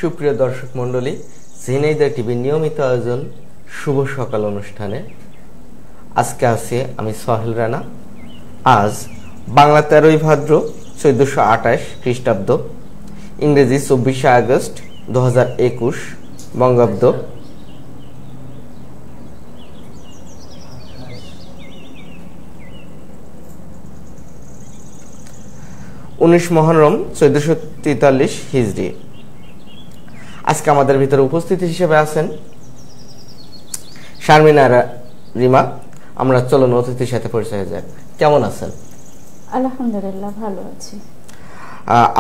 সুপ্রিয় দর্শক মণ্ডলী, ঝিনাইদহ টিভির নিয়মিত আয়োজন শুভ সকাল অনুষ্ঠানে আজকে আছি আমি সোহেল রানা। আজ বাংলা 13ই ভাদ্র 1428 খ্রিস্টাব্দ, ইংরেজি 24শে আগস্ট 2021 বঙ্গাব্দ। মহরম 1443 হিজরি। আজকে আমাদের ভিতরে উপস্থিত হিসেবে আছেন শারমিনা রিমা। আমরা চলুন অতিথির সাথে পরিচয় হয়ে যাক। কেমন আছেন? আলহামদুলিল্লাহ, ভালো আছি।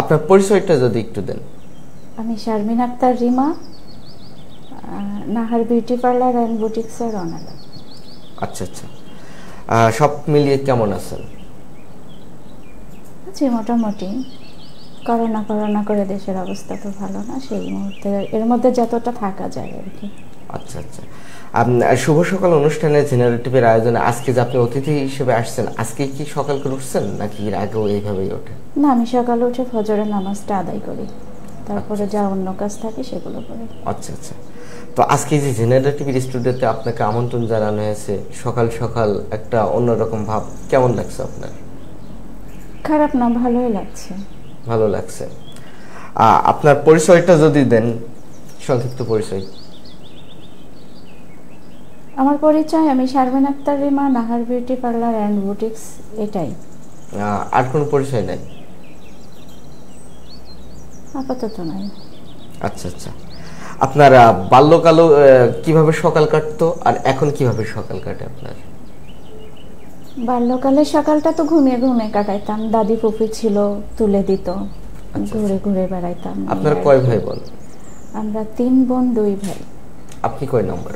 আপনার পরিচয়টা যদি একটু দেন। আমি Sharmin Akter Rima, Nahar beauty parlour and বুটিক্সের অনার। আচ্ছা আচ্ছা, সব মিলিয়ে কেমন আছেন? আছি মোটামুটি। করোনা করে দেশের অবস্থা তো ভালো না, সেই মুহূর্তে এর মধ্যে যতটা থাকা যায় আর কি। আচ্ছা আচ্ছা, শুভ সকাল অনুষ্ঠানে ঝিনাইদহ টিভির আয়োজনে আজকে যে আপনি অতিথি হিসেবে আসছেন, আজকে কি সকাল করে উঠছেন নাকি এর আগেও এইভাবেই ওঠেন? না, আমি সকালে উঠে ফজরের নামাজটা আদায় করি, তারপরে যা অন্য কাজ থাকে সেগুলো করি। আচ্ছা আচ্ছা, তো আজকে যে ঝিনাইদহ টিভির স্টুডিওতে আপনাকে আমন্ত্রণ জানানো হয়েছে, সকাল সকাল একটা অন্যরকম ভাব, কেমন লাগছে আপনার? খারাপ না, ভালোই লাগছে। ভালো লাগছে। আপনার পরিচয়টা যদি দেন, সংক্ষিপ্ত পরিচয়। আমার পরিচয়, আমি Sharmin Akter Rima, Nahar beauty parlour and boutiques, এটাই। আর কোনো পরিচয় নাই? আপাতত নাই। আচ্ছা আচ্ছা, আপনার বাল্যকালে কিভাবে সকাল কাটতো আর এখন কিভাবে সকাল কাটে আপনার? বাল্যকালে সকালটা তো ঘুমিয়ে ঘুমিয়ে কাটাইতাম, দাদি ফুফি ছিল, তুলে দিত, ঘুরে ঘুরে বেড়াইতাম। আপনার কয় ভাই বোন? আমরা 3 বোন 2 ভাই। আপনি কয় নম্বর?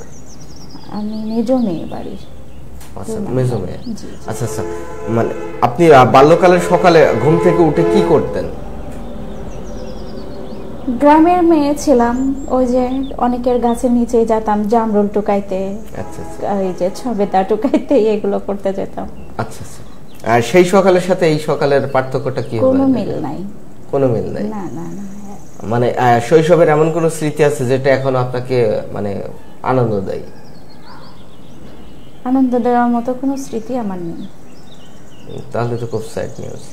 আমি মেজো মেয়ে বাড়ির। আচ্ছা, মেজো মেয়ে। আচ্ছা আচ্ছা, মানে আপনি বাল্যকালের সকালে ঘুম থেকে উঠে কি করতেন? গ্রামের মেয়ে ছিলাম, ওই যে অনেকের গাছের নিচে যেতাম জামরুল টুকাইতে, আচ্ছা আচ্ছা, ওই যে ছবেদা টুকাইতে, এগুলো করতে যেতাম। আচ্ছা আচ্ছা, আর সেই সকালের সাথে এই সকালের পার্থক্যটা কি? কোনো মিল নাই। কোনো মিল নাই? না না না। মানে শৈশবের এমন কোন স্মৃতি আছে যেটা এখন আপনাকে মানে আনন্দ দেয়? আনন্দ দেওয়ার মতো কোনো স্মৃতি আমার নেই। তাহলে তো খুব স্যাড নিউজ।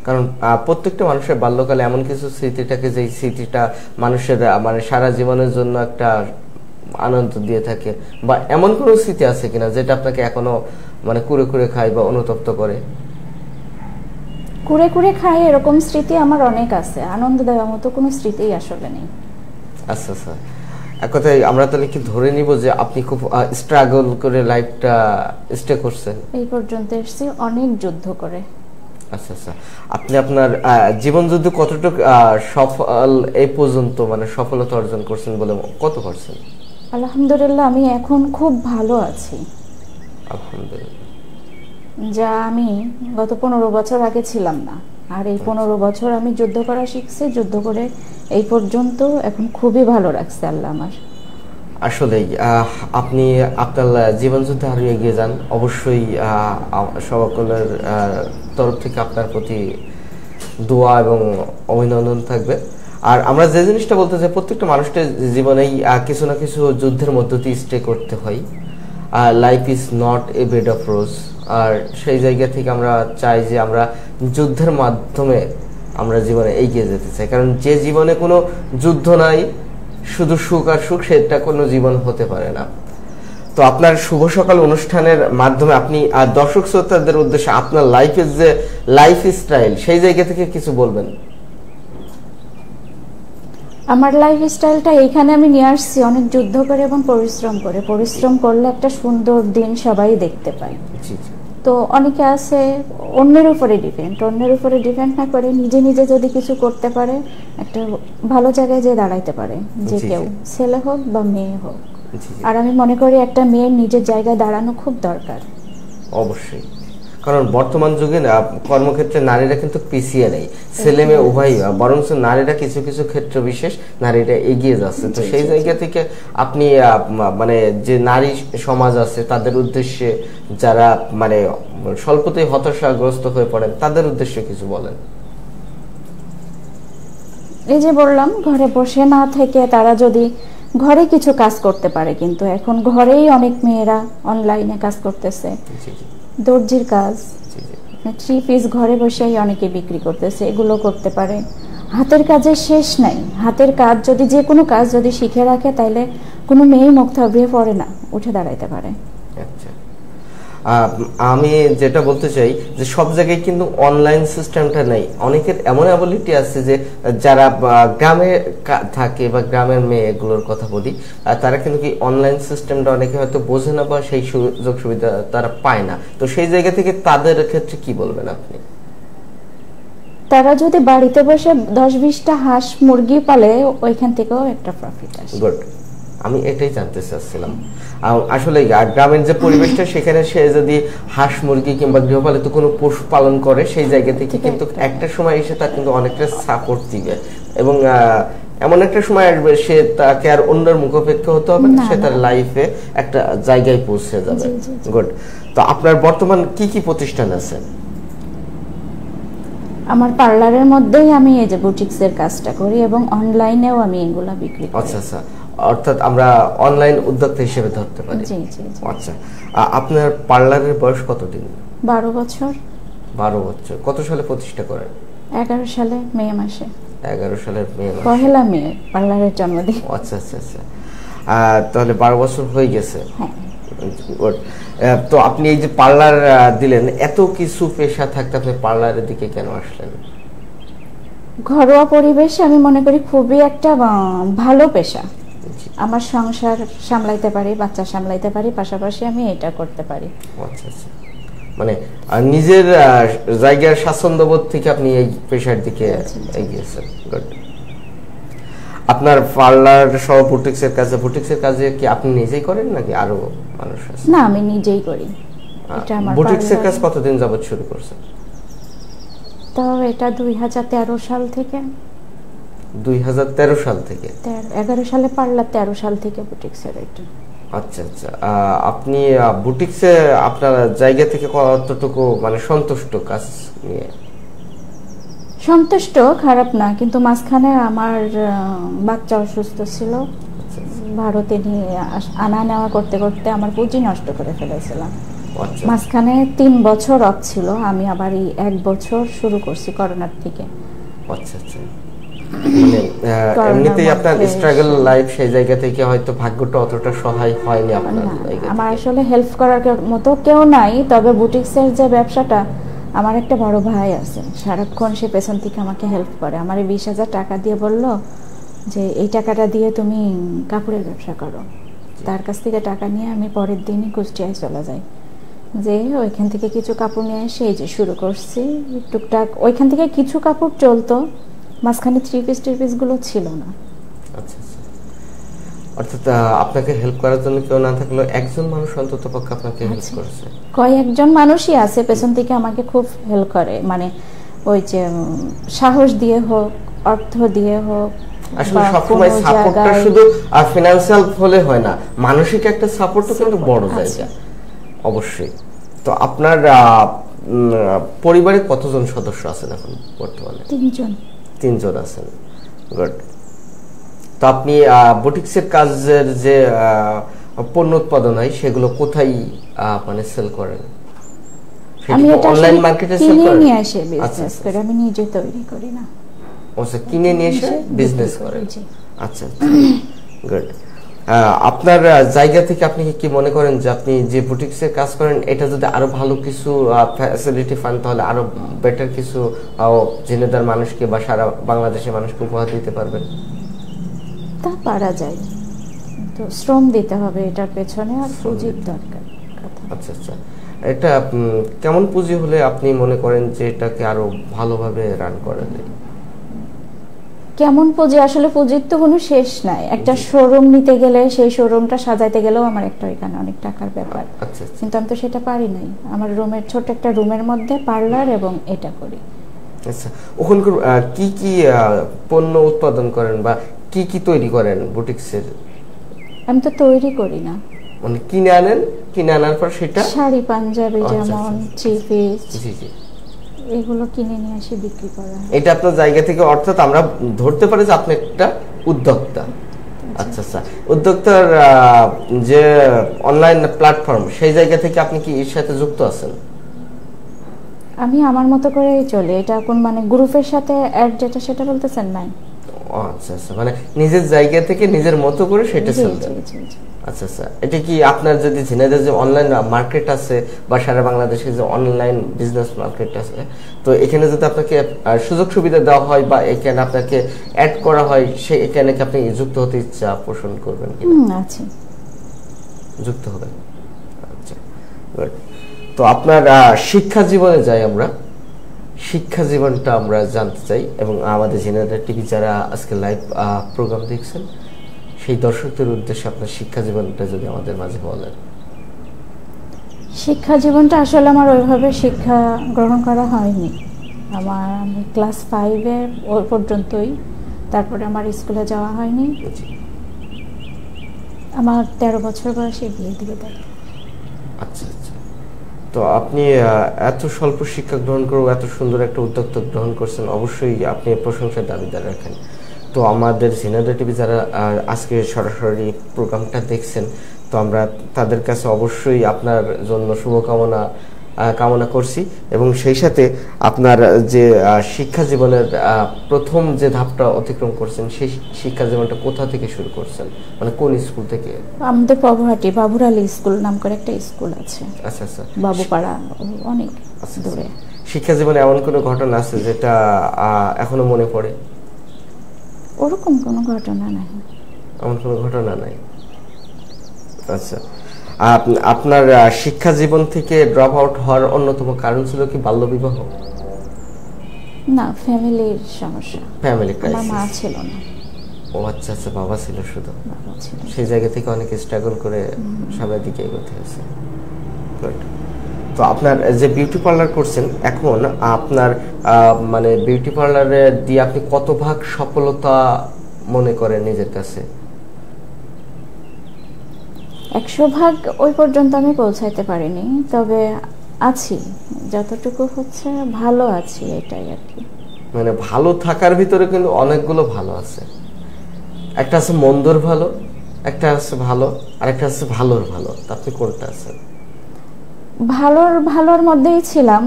কারণ প্রত্যেকটা মানুষের বাল্যকালে এমন কিছু স্মৃতি থাকে যে স্মৃতিটা মানুষের মানে সারা জীবনের জন্য একটা আনন্দ দিয়ে থাকে। বা এমন কোন স্মৃতি আছে কিনা যেটা আপনাকে এখনো মানে কুরে কুরে খায় বা অনুতপ্ত করে? কুরে কুরে খায় এরকম স্মৃতি আমার অনেক আছে, আনন্দ দেওয়ার মতো কোনো স্মৃতিই আসলে নেই। আচ্ছা আচ্ছা, এক কথায় আমরা তাহলে কি ধরে নিব যে আপনি খুব স্ট্রাগল করে লাইফটা স্টে করছেন? এই পর্যন্ত এসেছি অনেক যুদ্ধ করে। আচ্ছা আচ্ছা, আপনি আপনার জীবন যুদ্ধ কতটুকু সফল এই পর্যন্ত মানে সফলতা অর্জন করছেন বলে কত পারছেন? আলহামদুলিল্লাহ, আমি এখন খুব ভালো আছি। আলহামদুলিল্লাহ। যা আমি গত 15 বছর আগে ছিলাম না। আর এই 15 বছর আমি যুদ্ধ করা শিখছি, যুদ্ধ করে এই পর্যন্ত এখন খুবই ভালো রাখছে আল্লাহ আমার। আসলে আপনি আপনার জীবন যুদ্ধে আরো এগিয়ে যান। অবশ্যই সকলের তরফ থেকে আপনার প্রতি দোয়া এবং অভিনন্দন থাকবে। আর আমরা যে জিনিসটা বলতে চাই, প্রত্যেকটা মানুষের জীবনেই কিছু না কিছু যুদ্ধের মধ্য দিয়ে স্টে করতে হয়। Life is not a bed of rose. আর সেই জায়গা থেকে আমরা চাই যে আমরা যুদ্ধের মাধ্যমে আমরা জীবনে এগিয়ে যেতে চাই। কারণ যে জীবনে কোনো যুদ্ধ নাই, শুধু সুখ আর সুখ, সেটা কোনো জীবন হতে পারে না। তো আপনার শুভ সকাল অনুষ্ঠানের মাধ্যমে আপনি দর্শক শ্রোতাদের উদ্দেশ্যে আপনার লাইফের যে লাইফ স্টাইল, সেই জায়গা থেকে কিছু বলবেন? আমার লাইফ স্টাইলটা এখানে আমি নিয়ে আসছি অনেক যুদ্ধ করে এবং পরিশ্রম করে। পরিশ্রম করলে একটা সুন্দর দিন সবাই দেখতে পায়। তো অনেকে আছে অন্যের উপরে ডিপেন্ড না করে নিজে নিজে যদি কিছু করতে পারে, একটা ভালো জায়গায় যে দাঁড়াইতে পারে, যে কেউ ছেলে হোক বা মেয়ে হোক। আর আমি মনে করি একটা মেয়ের নিজের জায়গায় দাঁড়ানো খুব দরকার। অবশ্যই, কারণ বর্তমান যুগে কর্মক্ষেত্রে নারীরা কিন্তু পিছিয়ে নেই, ছেলে মেয়ে উভয়ই, বরং নারীরা কিছু কিছু ক্ষেত্র বিশেষ নারীরা এগিয়ে যাচ্ছে। তো সেই জায়গা থেকে আপনি মানে যে নারী সমাজ আছে তাদের উদ্দেশ্যে, যারা মানে স্বল্পতেই হতাশাগ্রস্ত হয়ে পড়েন, তাদের উদ্দেশ্যে কিছু বলেন। এই যে বললাম ঘরে বসে না থেকে তারা যদি ঘরে কিছু কাজ করতে পারে, কিন্তু এখন ঘরেই অনেক মেয়েরা অনলাইনে কাজ করতেছে, দর্জির কাজ, থ্রি পিস ঘরে বসেই অনেকে বিক্রি করতেছে, এগুলো করতে পারে। হাতের কাজের শেষ নাই, হাতের কাজ যদি যে কোনো কাজ যদি শিখে রাখে তাহলে কোনো মেয়ে মুখ থাকবে পড়ে না, উঠে দাঁড়াইতে পারে। আচ্ছা, আমি যেটা বলতে চাই যে সব জায়গায় কিন্তু অনলাইন সিস্টেমটা নেই। অনেকের এমন অ্যাবিলিটি আছে যে যারা গ্রামে থাকে বা গ্রামের মেয়েগুলোর কথা বলি, তারা কিন্তু কি অনলাইন সিস্টেমটা অনেকে হয়তো বোঝে না বা সেই সুযোগ সুবিধা তারা পায় না। তো সেই জায়গা থেকে তাদের ক্ষেত্রে কি বলবেন আপনি? তারা যদি বাড়িতে বসে 10-20টা হাঁস মুরগি পালে ওইখান থেকেও একটা প্রফিট আসে। গুড, আমি এটাই জানতে চাচ্ছিলাম। আসলে গ্রামের যে পরিবেশটা সেখানে সে যদি হাঁস মুরগি কিংবা গৃহপালিত কোনো পশু পালন করে সেই জায়গা থেকে কিন্তু একটা সময় এসে তার কিন্তু অনেকটা সাপোর্ট দিবে এবং এমন একটা সময় আসবে সে তাকে আর অন্যের মুখাপেক্ষা হতে হবে না, সে তার লাইফে একটা জায়গায় পৌঁছে যাবে। গুড। তো আপনার বর্তমান কি কি প্রতিষ্ঠান আছে? আমার পার্লারের মধ্যেই আমি এই যে বুটিক্সের কাজটা করি এবং অনলাইনেও আমি এগুলা বিক্রি করি। আচ্ছা আচ্ছা, অর্থাৎ আমরা অনলাইন উদ্যোক্তা হিসেবে ধরতে পারি। জি জি। আচ্ছা, আপনার পার্লারের বয়স কতদিন? 12 বছর। 12 বছর। কত সালে প্রতিষ্ঠা করেন? 11 সালে মে মাসে। 11 সালের মে মাসে, পহেলা মে পার্লারের জন্মদিন। আচ্ছা আচ্ছা আচ্ছা, তাহলে 12 বছর হয়ে গেছে। হ্যাঁ। তো আপনি এই যে পার্লার দিলেন, এত কিছু পেশা থাকতে আপনি পার্লারের দিকে কেন আসলেন? ঘরোয়া পরিবেশে আমি মনে করি খুবই একটা ভালো পেশা। আমার সংসার সামলাইতে পারি, বাচ্চা সামলাইতে পারি, পাশাপাশি আমি এটা করতে পারি। আচ্ছা আচ্ছা, মানে নিজের জায়গার স্বাচ্ছন্দ্যবোধ থেকে আপনি এই পেশার দিকে এগিয়েছেন। গুড। আপনার পার্লার সহ বুটিক্সের কাজে কি আপনি নিজেই করেন নাকি আরো মানুষ আছে? না, আমি নিজেই করি। এটা আমার বুটিক্সের কাজ কতদিন যাবত শুরু করছেন? তো এটা 2013 সাল থেকে। 2013 সাল থেকে? 11 সালে পার্লার, 13 সাল থেকে বুটিক্সের এটা। আচ্ছা আচ্ছা, আপনি বুটিক্সে আপনার জায়গা থেকে কতটুকু মানে সন্তুষ্ট কাজ নিয়ে? সন্তুষ্ট খারাপ না, কিন্তু মাঝখানে আমার বাচ্চা অসুস্থ ছিল, ভারতে নিয়ে আনা নেওয়া করতে করতে আমার পুঁজি নষ্ট করে ফেলেছিলাম। মাঝখানে 3 বছর অফ ছিল, আমি আবার এই 1 বছর শুরু করছি করোনার থেকে। আচ্ছা আচ্ছা, মানে এমনিতেই আপনার স্ট্রাগল লাইফ, সেই জায়গা থেকে হয়তো ভাগ্যটা অতটা সহায় হয়নি আপনার। আমার আসলে হেল্প করার মতো কেউ নাই, তবে বুটিক্সের যে ব্যবসাটা, আমার একটা বড় ভাই আছে, সারাক্ষণ সে পেছন থেকে আমাকে হেল্প করে। আমার 20,000 টাকা দিয়ে বলল যে এই টাকাটা দিয়ে তুমি কাপড়ের ব্যবসা করো। তার কাছ থেকে টাকা নিয়ে আমি পরের দিনই কুষ্টিয়ায় চলে যাই, যে ওইখান থেকে কিছু কাপড় নিয়ে এসে এই যে শুরু করছি টুকটাক। ওইখান থেকে কিছু কাপড় চলতো, মাঝখানে থ্রি পিস গুলো ছিল না। আচ্ছা আচ্ছা, অর্থাৎ আপনাকে হেল্প করার জন্য কেউ না থাকলেও একজন মানুষ অন্তত পক্ষে আপনাকে হেল্প করেছে। কয়েকজন মানুষই আছে পেছন থেকে আমাকে খুব হেল্প করে, মানে ওই যে সাহস দিয়ে হোক, অর্থ দিয়ে হোক। আসলে সবসময় সাপোর্টটা শুধু ফিনান্সিয়াল হলে হয় না, মানসিক একটা সাপোর্টও কিন্তু বড় জায়গা অবশ্যই। তো আপনার পরিবারে কতজন সদস্য আছেন এখন বর্তমানে? 3 জন আছেন। গুড। তো আপনি বুটিক্সের কাজের যে পণ্য উৎপাদন হয় সেগুলো কোথায় মানে সেল করেন? আমি এটা অনলাইন মার্কেটে সেল করেন? নিয়ে আসে বিজনেস করে, আমি নিজে তৈরি করি না। ওসে কিনে নিয়ে এসে বিজনেস করেন। আচ্ছা আচ্ছা, গুড। আপনার জায়গা থেকে আপনি কি মনে করেন যে আপনি যে বুটিক্সের কাজ করেন এটা যদি আরো ভালো কিছু ফ্যাসিলিটি পান তাহলে আরো বেটার কিছু জেনেদার মানুষকে বা সারা বাংলাদেশের মানুষকে উপহার দিতে পারবেন? তা পারা যায়, তো শ্রম দিতে হবে এটার পেছনে, আর পুঁজির দরকার। আচ্ছা আচ্ছা, এটা কেমন পুঁজি হলে আপনি মনে করেন যে এটাকে আরো ভালোভাবে রান করা যায়? কেমন পুঁজি? আসলে পুঁজির তো কোনো শেষ নাই। একটা শোরুম নিতে গেলে, সেই শোরুমটা সাজাইতে গেলেও আমার একটা এখানে অনেক টাকার ব্যাপার। কিন্তু আমি তো সেটা পারি নাই। আমার রুমের ছোট একটা রুমের মধ্যে পার্লার এবং এটা করি। আচ্ছা, ওখানকার কি কি পণ্য উৎপাদন করেন বা কি কি তৈরি করেন বুটিক্সের? আমি তো তৈরি করি না, মানে কিনে আনেন, কিনে আনার পর সেটা শাড়ি পাঞ্জাবি যেমন থ্রি পিস এগুলো কিনে নিয়ে এসে বিক্রি করা হয়। এটা আপনার জায়গা থেকে, অর্থাৎ আমরা ধরতে পারি যে আপনি একটা উদ্যোক্তা। আচ্ছা আচ্ছা, উদ্যোক্তার যে অনলাইন প্ল্যাটফর্ম, সেই জায়গা থেকে আপনি কি এর সাথে যুক্ত আছেন? আমি আমার মতো করেই চলে, এটা কোন মানে গ্রুপের সাথে অ্যাড যেটা সেটা বলতেছেন নাই? আচ্ছা আচ্ছা, মানে নিজের জায়গা থেকে নিজের মতো করে সেটা চলবে। আচ্ছা আচ্ছা, এটা কি আপনার যদি ঝিনাইদহ যে অনলাইন মার্কেট আছে বা সারা বাংলাদেশে যে অনলাইন বিজনেস মার্কেট আছে, তো এখানে যদি আপনাকে সুযোগ সুবিধা দেওয়া হয় বা এখানে আপনাকে অ্যাড করা হয়, এখানে কি আপনি যুক্ত হতে ইচ্ছা পোষণ করবেন? আচ্ছা, যুক্ত হবেন। আচ্ছা, তো আপনার শিক্ষা জীবনে যাই আমরা, শিক্ষা জীবনটা আমরা জানতে চাই, এবং আমাদের ঝিনাইদহ টিভি যারা আজকে লাইভ প্রোগ্রাম দেখছেন সেই দর্শকদের উদ্দেশ্যে আপনার শিক্ষা জীবনটা যদি আমাদের মাঝে বলেন। শিক্ষা জীবনটা আসলে আমার ওইভাবে শিক্ষা গ্রহণ করা হয়নি। আমি ক্লাস 5 ওই পর্যন্তই, তারপরে আমার স্কুলে যাওয়া হয়নি। আমার 13 বছর বয়সে বিয়ে দিয়ে দেয়। আচ্ছা আচ্ছা, তো আপনি এত স্বল্প শিক্ষা গ্রহণ করেও এত সুন্দর একটা উদ্যোক্তা গ্রহণ করছেন, অবশ্যই আপনি প্রশংসার দাবিদার রাখেন। তো আমাদের ঝিনাইদহ টিভি যারা আজকে সরাসরি প্রোগ্রামটা দেখছেন, তো আমরা তাদের কাছে অবশ্যই আপনার জন্য শুভকামনা কামনা করছি, এবং সেই সাথে আপনার যে শিক্ষা জীবনের প্রথম যে ধাপটা অতিক্রম করছেন, সেই শিক্ষা জীবনটা কোথা থেকে শুরু করছেন, মানে কোন স্কুল থেকে? আমাদের পবহাটি বাবুর আলী স্কুল নাম করে একটা স্কুল আছে। আচ্ছা আচ্ছা, বাবুপাড়া, অনেক দূরে। শিক্ষা জীবনে এমন কোনো ঘটনা আছে যেটা এখনো মনে পড়ে? ওরকম কোনো ঘটনা নাই। এমন কোনো ঘটনা নাই। আচ্ছা, আপনার শিক্ষা জীবন থেকে ড্রপ আউট হওয়ার অন্যতম কারণ ছিল কি বাল্যবিবাহ? না, ফ্যামিলির সমস্যা। Family crisis. আমার মা ছিল না। ও আচ্ছা আচ্ছা, বাবা ছিল শুধু। বাবা ছিল। সেই জায়গা থেকে অনেক স্ট্রাগল করে সামনের দিকে এগোতে হয়েছে। গুড। তো আপনার যে বিউটি পার্লার করছেন এখন, আপনার মানে বিউটি পার্লারে দিয়ে আপনি কত ভাগ সফলতা মনে করেন নিজের কাছে? 100 ভাগ ওই পর্যন্ত আমি পৌঁছাইতে পারিনি, তবে আছি, যতটুকু হচ্ছে ভালো আছি, এটাই আর কি। মানে ভালো থাকার ভিতরে কিন্তু অনেকগুলো ভালো আছে। একটা আছে মন্দর ভালো, একটা আছে ভালো, আর একটা আছে ভালোর ভালো। আপনি কোনটা আছেন? ভালোর মধ্যেই ছিলাম।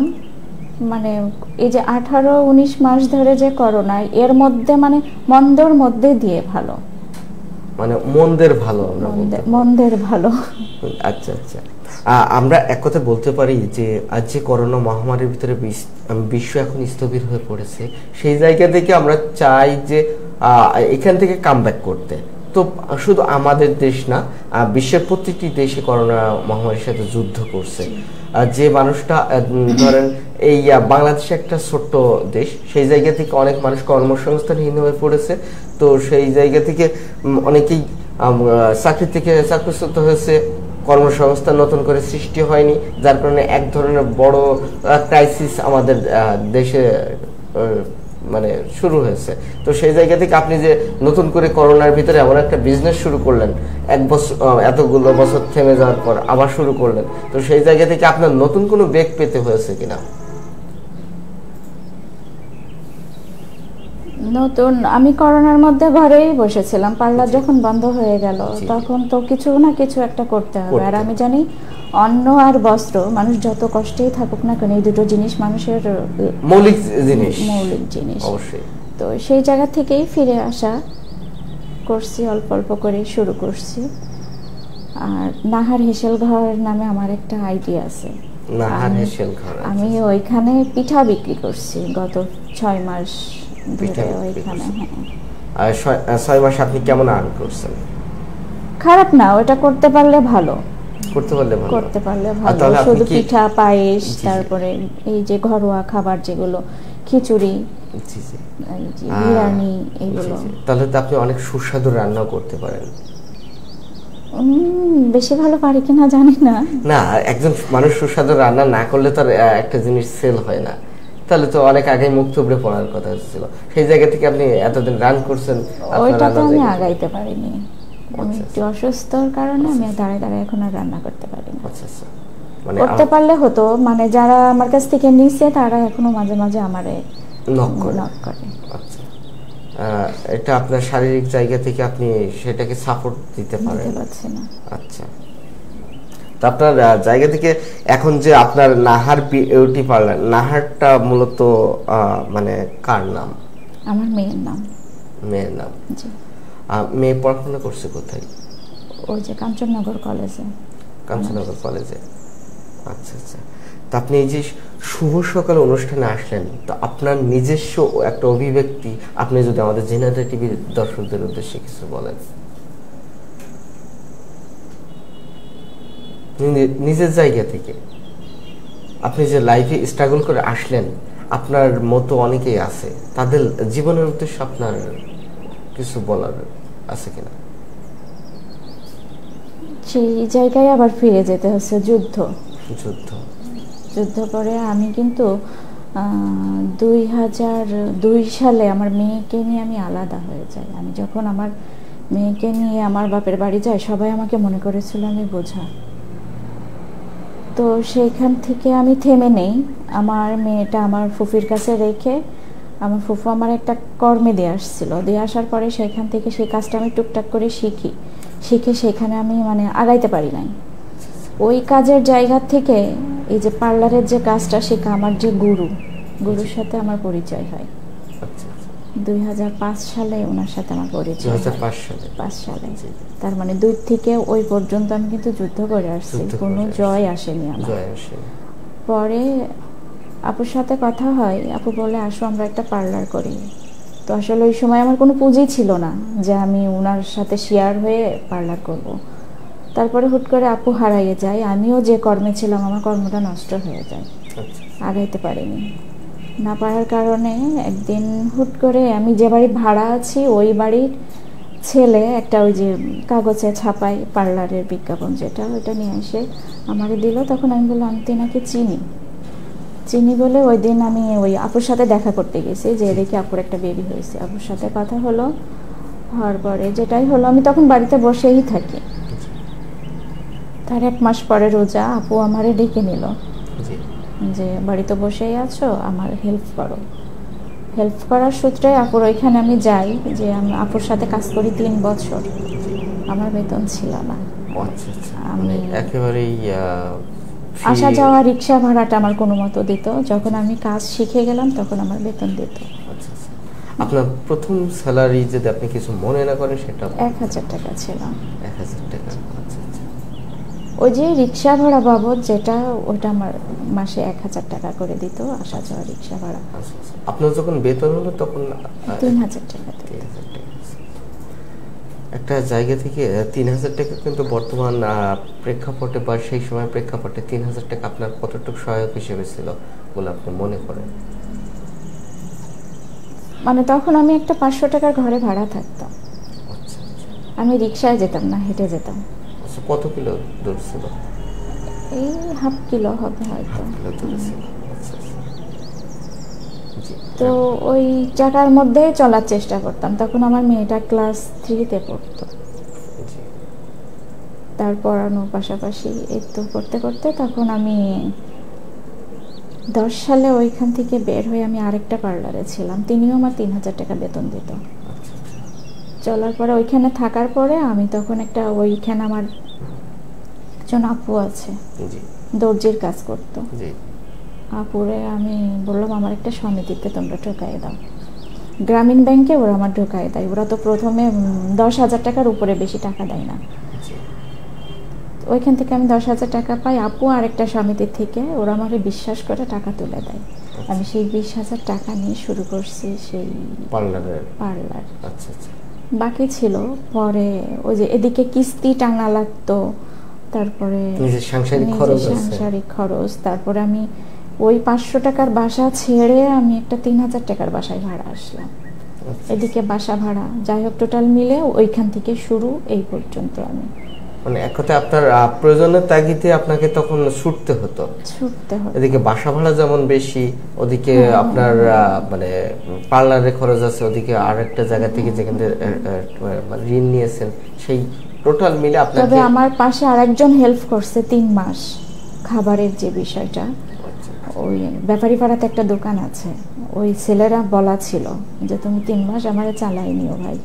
মানে এই যে 18-19 মাস ধরে যে করোনা, এর মধ্যে মানে মন্দর মধ্যে দিয়ে ভালো, মানে মন্দের ভালো, মন্দের ভালো। আচ্ছা আচ্ছা, আমরা এক কথা বলতে পারি যে আজ যে করোনা মহামারীর ভিতরে বিশ্ব এখন স্থবির হয়ে পড়েছে, সেই জায়গা থেকে আমরা চাই যে এখান থেকে কামব্যাক করতে। তো শুধু আমাদের দেশ না, বিশ্বের প্রতিটি দেশে করোনা মহামারীর সাথে যুদ্ধ করছে। যে মানুষটা ধরেন এই বাংলাদেশ একটা ছোট্ট দেশ, সেই জায়গা থেকে অনেক মানুষ কর্মসংস্থানহীন হয়ে পড়েছে। তো সেই জায়গা থেকে অনেকেই চাকরি থেকে চাকরিচ্যুত হয়েছে, কর্মসংস্থান নতুন করে সৃষ্টি হয়নি, যার কারণে এক ধরনের বড় ক্রাইসিস আমাদের দেশে মানে শুরু হয়েছে। তো সেই জায়গা থেকে আপনি যে নতুন করে করোনার ভিতরে এমন একটা বিজনেস শুরু করলেন, এক বছর এতগুলো বছর থেমে যাওয়ার পর আবার শুরু করলেন, তো সেই জায়গা থেকে আপনার নতুন কোনো বেগ পেতে হয়েছে কিনা? নতুন, আমি করোনার মধ্যে ঘরেই বসেছিলাম। পার্লার যখন বন্ধ হয়ে গেল, তখন তো কিছু না কিছু একটা করতে হবে। আর আমি জানি অন্ন আর বস্ত্র, মানুষ যত কষ্টেই থাকুক না কেন, এই দুটো জিনিস মানুষের মৌলিক জিনিস অবশ্যই। তো সেই জায়গা থেকেই ফিরে আসা করছি, অল্প অল্প করে শুরু করছি। আর নাহার হেসেল ঘর নামে আমার একটা আইডিয়া আছে। নাহার হেসেল ঘর, আমি ওইখানে পিঠা বিক্রি করছি গত 6 মাস ধরে ওইখানে। আর 6 মাস আপনি কেমন আর্ন করছেন? খারাপ না, ওটা করতে পারলে ভালো। করতে পারলে ভালো। শুধু পিঠা, পায়েস, তারপরে এই যে ঘরোয়া খাবার যেগুলো, খিচুড়ি, বিরিয়ানি, এগুলো। তাহলে তো আপনি অনেক সুস্বাদু রান্না করতে পারেন। বেশি ভালো পারি কিনা জানি না। না, একজন মানুষ সুস্বাদু রান্না না করলে তো একটা জিনিস সেল হয় না। তাহলে তো অনেক আগে মুখ থুবড়ে পড়ার কথা ছিল। সেই জায়গা থেকে আপনি এতদিন রান করছেন, ওইটা তো আমি আগাইতে পারিনি। আমি একটু অসুস্থর কারণে আমি দাঁড়ায় এখন আর রান্না করতে পারি না। আচ্ছা আচ্ছা, মানে করতে পারলে হতো, মানে যারা আমার কাছ থেকে নিছে তারা এখনো মাঝে মাঝে আমারে নক করে। আচ্ছা, এটা আপনার শারীরিক জায়গা থেকে আপনি সেটাকে সাপোর্ট দিতে পারেন না। আচ্ছা, তো আপনার জায়গা থেকে এখন যে আপনার নাহার বিউটি পার্লার, নাহারটা মূলত মানে কার নাম? আমার মেয়ের নাম। মেয়ের নাম। জি। মেয়ে পড়াশোনা করছে কোথায়? ওই যে কাঞ্চননগর কলেজে। কাঞ্চননগর কলেজে। আচ্ছা আচ্ছা, তো আপনি এই যে শুভ সকাল অনুষ্ঠানে আসলেন, তো আপনার নিজস্ব একটা অভিব্যক্তি আপনি যদি আমাদের জেনারেল টিভির দর্শকদের উদ্দেশ্যে কিছু বলেন। নিজের জায়গা থেকে আপনি যে লাইফে স্ট্রাগল করে আসলেন, আপনার মতো অনেকেই আছে, তাদের জীবনের উদ্দেশ্যে আপনার কিছু বলার আছে কিনা? সেই জায়গায় আবার ফিরে যেতে হচ্ছে, যুদ্ধ করে। আমি কিন্তু 2002 সালে আমার মেয়েকে নিয়ে আমি আলাদা হয়ে যাই। আমি যখন আমার মেয়েকে নিয়ে আমার বাপের বাড়ি যাই, সবাই আমাকে মনে করেছিল আমি বোঝা। তো সেইখান থেকে আমি থেমে নেই। আমার মেয়েটা আমার ফুফির কাছে রেখে, আমার ফুফু আমার একটা কর্মে দিয়ে আসছিল, দিয়ে আসার পরে সেখান থেকে সেই কাজটা আমি টুকটাক করে শিখে সেখানে আমি মানে আগাইতে পারি নাই। ওই কাজের জায়গা থেকে এই যে পার্লারের যে কাজটা শেখা, আমার যে গুরুর সাথে আমার পরিচয় হয় 2005 সালে। ওনার সাথে আমার পরিচয় 2005 সালে। তার মানে 2 থেকে ওই পর্যন্ত আমি কিন্তু যুদ্ধ করে আসছি, কোনো জয় আসেনি আমার। পরে আপুর সাথে কথা হয়, আপু বলে আসো আমরা একটা পার্লার করি। তো আসলে ওই সময় আমার কোনো পুঁজি ছিল না যে আমি ওনার সাথে শেয়ার হয়ে পার্লার করব। তারপরে হুট করে আপু হারাইয়ে যায়, আমিও যে কর্মে ছিলাম আমার কর্মটা নষ্ট হয়ে যায়, আগাইতে পারিনি। না পারার কারণে একদিন হুট করে আমি যে বাড়ি ভাড়া আছি ওই বাড়ির ছেলে একটা ওই যে কাগজে ছাপাই পার্লারের বিজ্ঞাপন যেটা, ওইটা নিয়ে এসে আমাকে দিল। তখন আমি বললাম আমি নাকি চিনি বলে ওই দিন আমি ওই আপুর সাথে দেখা করতে গেছি, যে দেখি আপুর একটা বেবি হয়েছে। আপুর সাথে কথা হওয়ার পরে যেটাই হলো, আমি তখন বাড়িতে বসেই থাকি। তার 1 মাস পরে রোজা আপু আমারে ডেকে নিল যে বাড়িতে বসেই আছো, আমার হেল্প করার সূত্রে আপুর ওইখানে আমি যাই। যে আমি আপুর সাথে কাজ করি 3 বছর, আমার বেতন ছিল না। আমি একেবারেই আসা যাওয়া রিক্সা ভাড়াটা আমার কোনো মতো দিত। যখন আমি কাজ শিখে গেলাম তখন আমার বেতন দিত। আপনার প্রথম স্যালারি যদি আপনি কিছু মনে না করেন সেটা 1000 টাকা ছিল। 1000 টাকা। ওই যে রিক্সা ভাড়া বাবদ যেটা, ওটা আমার মাসে 1000 টাকা করে দিত, আসা যাওয়া রিক্সা ভাড়া। আপনার যখন বেতন হলো তখন 3000 টাকা। একটা জায়গা থেকে 3000 টাকা কিন্তু বর্তমান প্রেক্ষাপটে বা সেই সময় প্রেক্ষাপটে 3000 টাকা আপনার কতটুকু সহায়ক হিসেবে ছিল বলে আপনি মনে করেন? মানে তখন আমি একটা 500 টাকার ঘরে ভাড়া থাকতাম। আমি রিক্সায় যেতাম না, হেঁটে যেতাম। কত কিলো দূর ছিল? এই হাফ কিলো হবে হয়তো। তো ওই টাকার মধ্যে চলার চেষ্টা করতাম। তখন আমার মেয়েটা ক্লাস 3-তে পড়তো। তার পড়ানোর পাশাপাশি এই তো করতে করতে তখন আমি 10 সালে ওইখান থেকে বের হয়ে আমি আরেকটা পার্লারে ছিলাম। তিনিও আমার 3000 টাকা বেতন দিত। চলার পরে ওইখানে থাকার পরে আমি তখন একটা ওইখানে আমার একজন আপু আছে, দর্জির কাজ করতো। আপুরে আমি বললাম আমার একটা সমিতিতে তোমরা ঢোকাই দাও। গ্রামীণ ব্যাংকে ওরা আমার ঢোকাই দেয়। ওরা তো প্রথমে 10,000 টাকার উপরে বেশি টাকা দেয় না। ওইখান থেকে আমি 10,000 টাকা পাই। আপু আরেকটা সমিতি থেকে ওরা আমাকে বিশ্বাস করে টাকা তুলে দেয়। আমি সেই 20,000 টাকা নিয়ে শুরু করছি সেই পার্লার। বাকি ছিল পরে ওই যে এদিকে কিস্তি টানা লাগতো, তারপরে সাংসারিক খরচ, তারপরে আমি ওই 500 টাকার বাসা ছেড়ে আমি একটা 3000 টাকার বাসায় ভাড়া আসলাম। এদিকে বাসা ভাড়া, যাই হোক টোটাল মিলে ওইখান থেকে শুরু এই পর্যন্ত। আমি মানে এক কথায় আপনার প্রয়োজনের তাগিদে আপনাকে তখন ছুটতে হতো। এদিকে বাসা ভাড়া যেমন বেশি, ওদিকে আপনার মানে পার্লারে খরচ আছে, ওদিকে আরেকটা জায়গা থেকে যেখানে ঋণ নিয়েছেন, সেই টোটাল মিলে আপনাকে। তবে আমার পাশে আরেকজন হেল্প করছে 3 মাস। খাবারের যে বিষয়টা, ওই ব্যাপারী পাড়াতে একটা দোকান আছে, ওই ছেলেরা বলা ছিল যে তুমি 3 মাস আমারে চালাই নিও ভাই,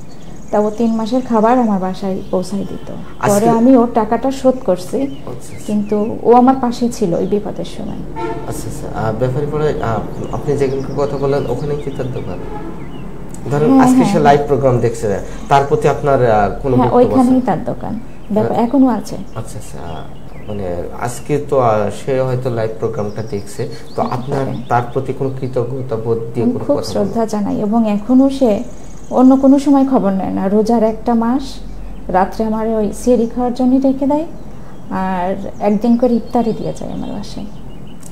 তা ও 3 মাসের খাবার আমার বাসায় পৌঁছাই দিত। পরে আমি ওর টাকাটা শোধ করছি, কিন্তু ও আমার পাশে ছিল ওই বিপদের সময়। আচ্ছা আচ্ছা, ব্যাপারী পাড়ায় আপনি যেখানকার কথা বলেন ওখানে কি তার দোকান? ধরুন আজকে সে লাইভ প্রোগ্রাম দেখছে, তার প্রতি আপনার কোনো বক্তব্য আছে? ওইখানেই তার দোকান, এখনো আছে। আচ্ছা আচ্ছা, মানে আজকে তো সে হয়তো লাইভ প্রোগ্রামটা দেখছে, তো আপনার তার প্রতি কোনো কৃতজ্ঞতা বোধ দিয়ে কোনো খুব কথা শ্রদ্ধা জানাই, এবং এখনো সে অন্য কোনো সময় খবর নেয় না। রোজার একটা মাস রাত্রে আমার ওই সেরি খাওয়ার জন্য রেখে দেয়, আর একদিন করে ইফতারি দিয়ে যায় আমার বাসায়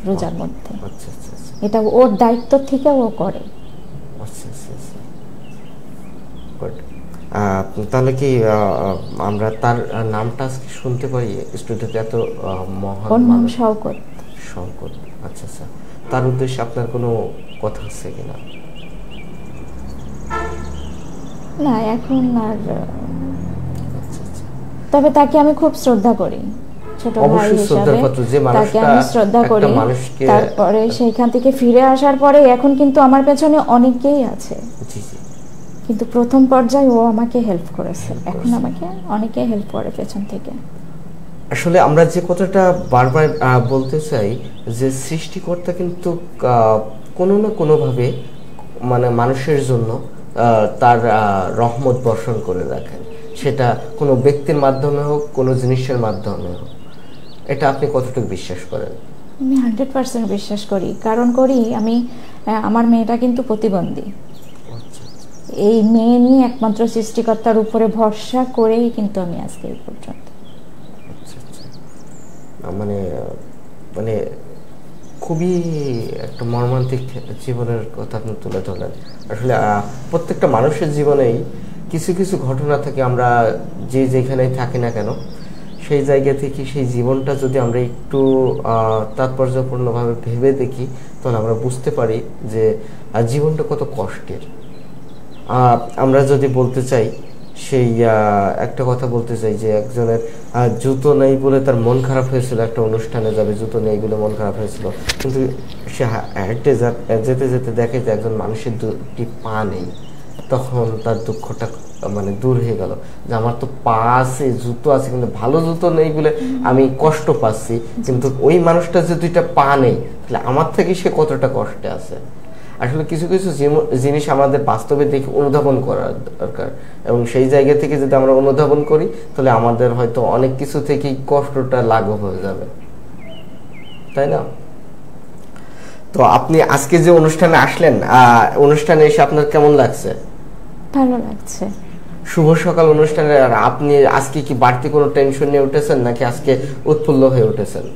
রোজার মধ্যে। আচ্ছা আচ্ছা, এটা ওর দায়িত্ব থেকে ও করে। আচ্ছা আচ্ছা আচ্ছা, গুড। তাহলে কি আমরা তার নামটা আজকে শুনতে পারি স্টুডিওতে? এত মহান ওর নাম শওকত। শওকত, আচ্ছা আচ্ছা। তার উদ্দেশ্যে আপনার কোনো কথা আছে কিনা? না, এখন আর। তবে তাকে আমি খুব শ্রদ্ধা করি, ছোট ভাই হিসেবে তাকে আমি শ্রদ্ধা করি। তারপরে সেইখান থেকে ফিরে আসার পরে এখন কিন্তু আমার পেছনে অনেকেই আছে, কিন্তু প্রথম পর্যায়ে ও আমাকে হেল্প করেছে, এখন আমাকে অনেকে হেল্প করে পেছন থেকে। আসলে আমরা যে কথাটা বারবার বলতে চাই যে সৃষ্টিকর্তা কিন্তু কোনো না কোনোভাবে মানে মানুষের জন্য তার রহমত বর্ষণ করে রাখেন, সেটা কোনো ব্যক্তির মাধ্যমে হোক, কোনো জিনিসের মাধ্যমে হোক। এটা আপনি কতটুকু বিশ্বাস করেন? আমি 100% বিশ্বাস করি। কারণ করি আমি, আমার মেয়েটা কিন্তু প্রতিবন্ধী। এই মেয়ে নিয়ে একমাত্র সৃষ্টিকর্তার উপরে ভরসা করেই কিন্তু আমি আজকে এই পর্যন্ত। মানে মানে খুবই একটা মর্মান্তিক জীবনের কথা আপনি তুলে ধরলেন। আসলে প্রত্যেকটা মানুষের জীবনেই কিছু কিছু ঘটনা থাকে, আমরা যে যেখানেই থাকি না কেন সেই জায়গা থেকে সেই জীবনটা যদি আমরা একটু তাৎপর্যপূর্ণভাবে ভেবে দেখি, তখন আমরা বুঝতে পারি যে জীবনটা কত কষ্টের। আমরা যদি বলতে চাই, সেই একটা কথা বলতে চাই যে একজনের জুতো নেই বলে তার মন খারাপ হয়েছিল, একটা অনুষ্ঠানে যাবে, জুতো নেই বলে মন খারাপ হয়েছিল, কিন্তু সে হেঁটে যেতে যেতে দেখে যে একজন মানুষের 2টি পা নেই, তখন তার দুঃখটা মানে দূর হয়ে গেল যে আমার তো পা আছে, জুতো আছে, কিন্তু ভালো জুতো নেই বলে আমি কষ্ট পাচ্ছি, কিন্তু ওই মানুষটা যে 2টা পা নেই, তাহলে আমার থেকে সে কতটা কষ্টে আছে। আসলে কিছু কিছু জিনিস আমাদের বাস্তবে দেখে অনুধাবন করা দরকার, এবং সেই জায়গা থেকে যদি আমরা অনুধাবন করি তাহলে আমাদের হয়তো অনেক কিছু থেকেই কষ্টটা লাঘব হয়ে যাবে, তাই না? তো আপনি আজকে যে অনুষ্ঠানে আসলেন, অনুষ্ঠানে এসে আপনার কেমন লাগছে? ভালো লাগছে। শুভ সকাল অনুষ্ঠানে আপনি আজকে কি বাড়তি কোনো টেনশন নিয়ে উঠেছেন, নাকি আজকে উৎফুল্ল হয়ে উঠেছেন?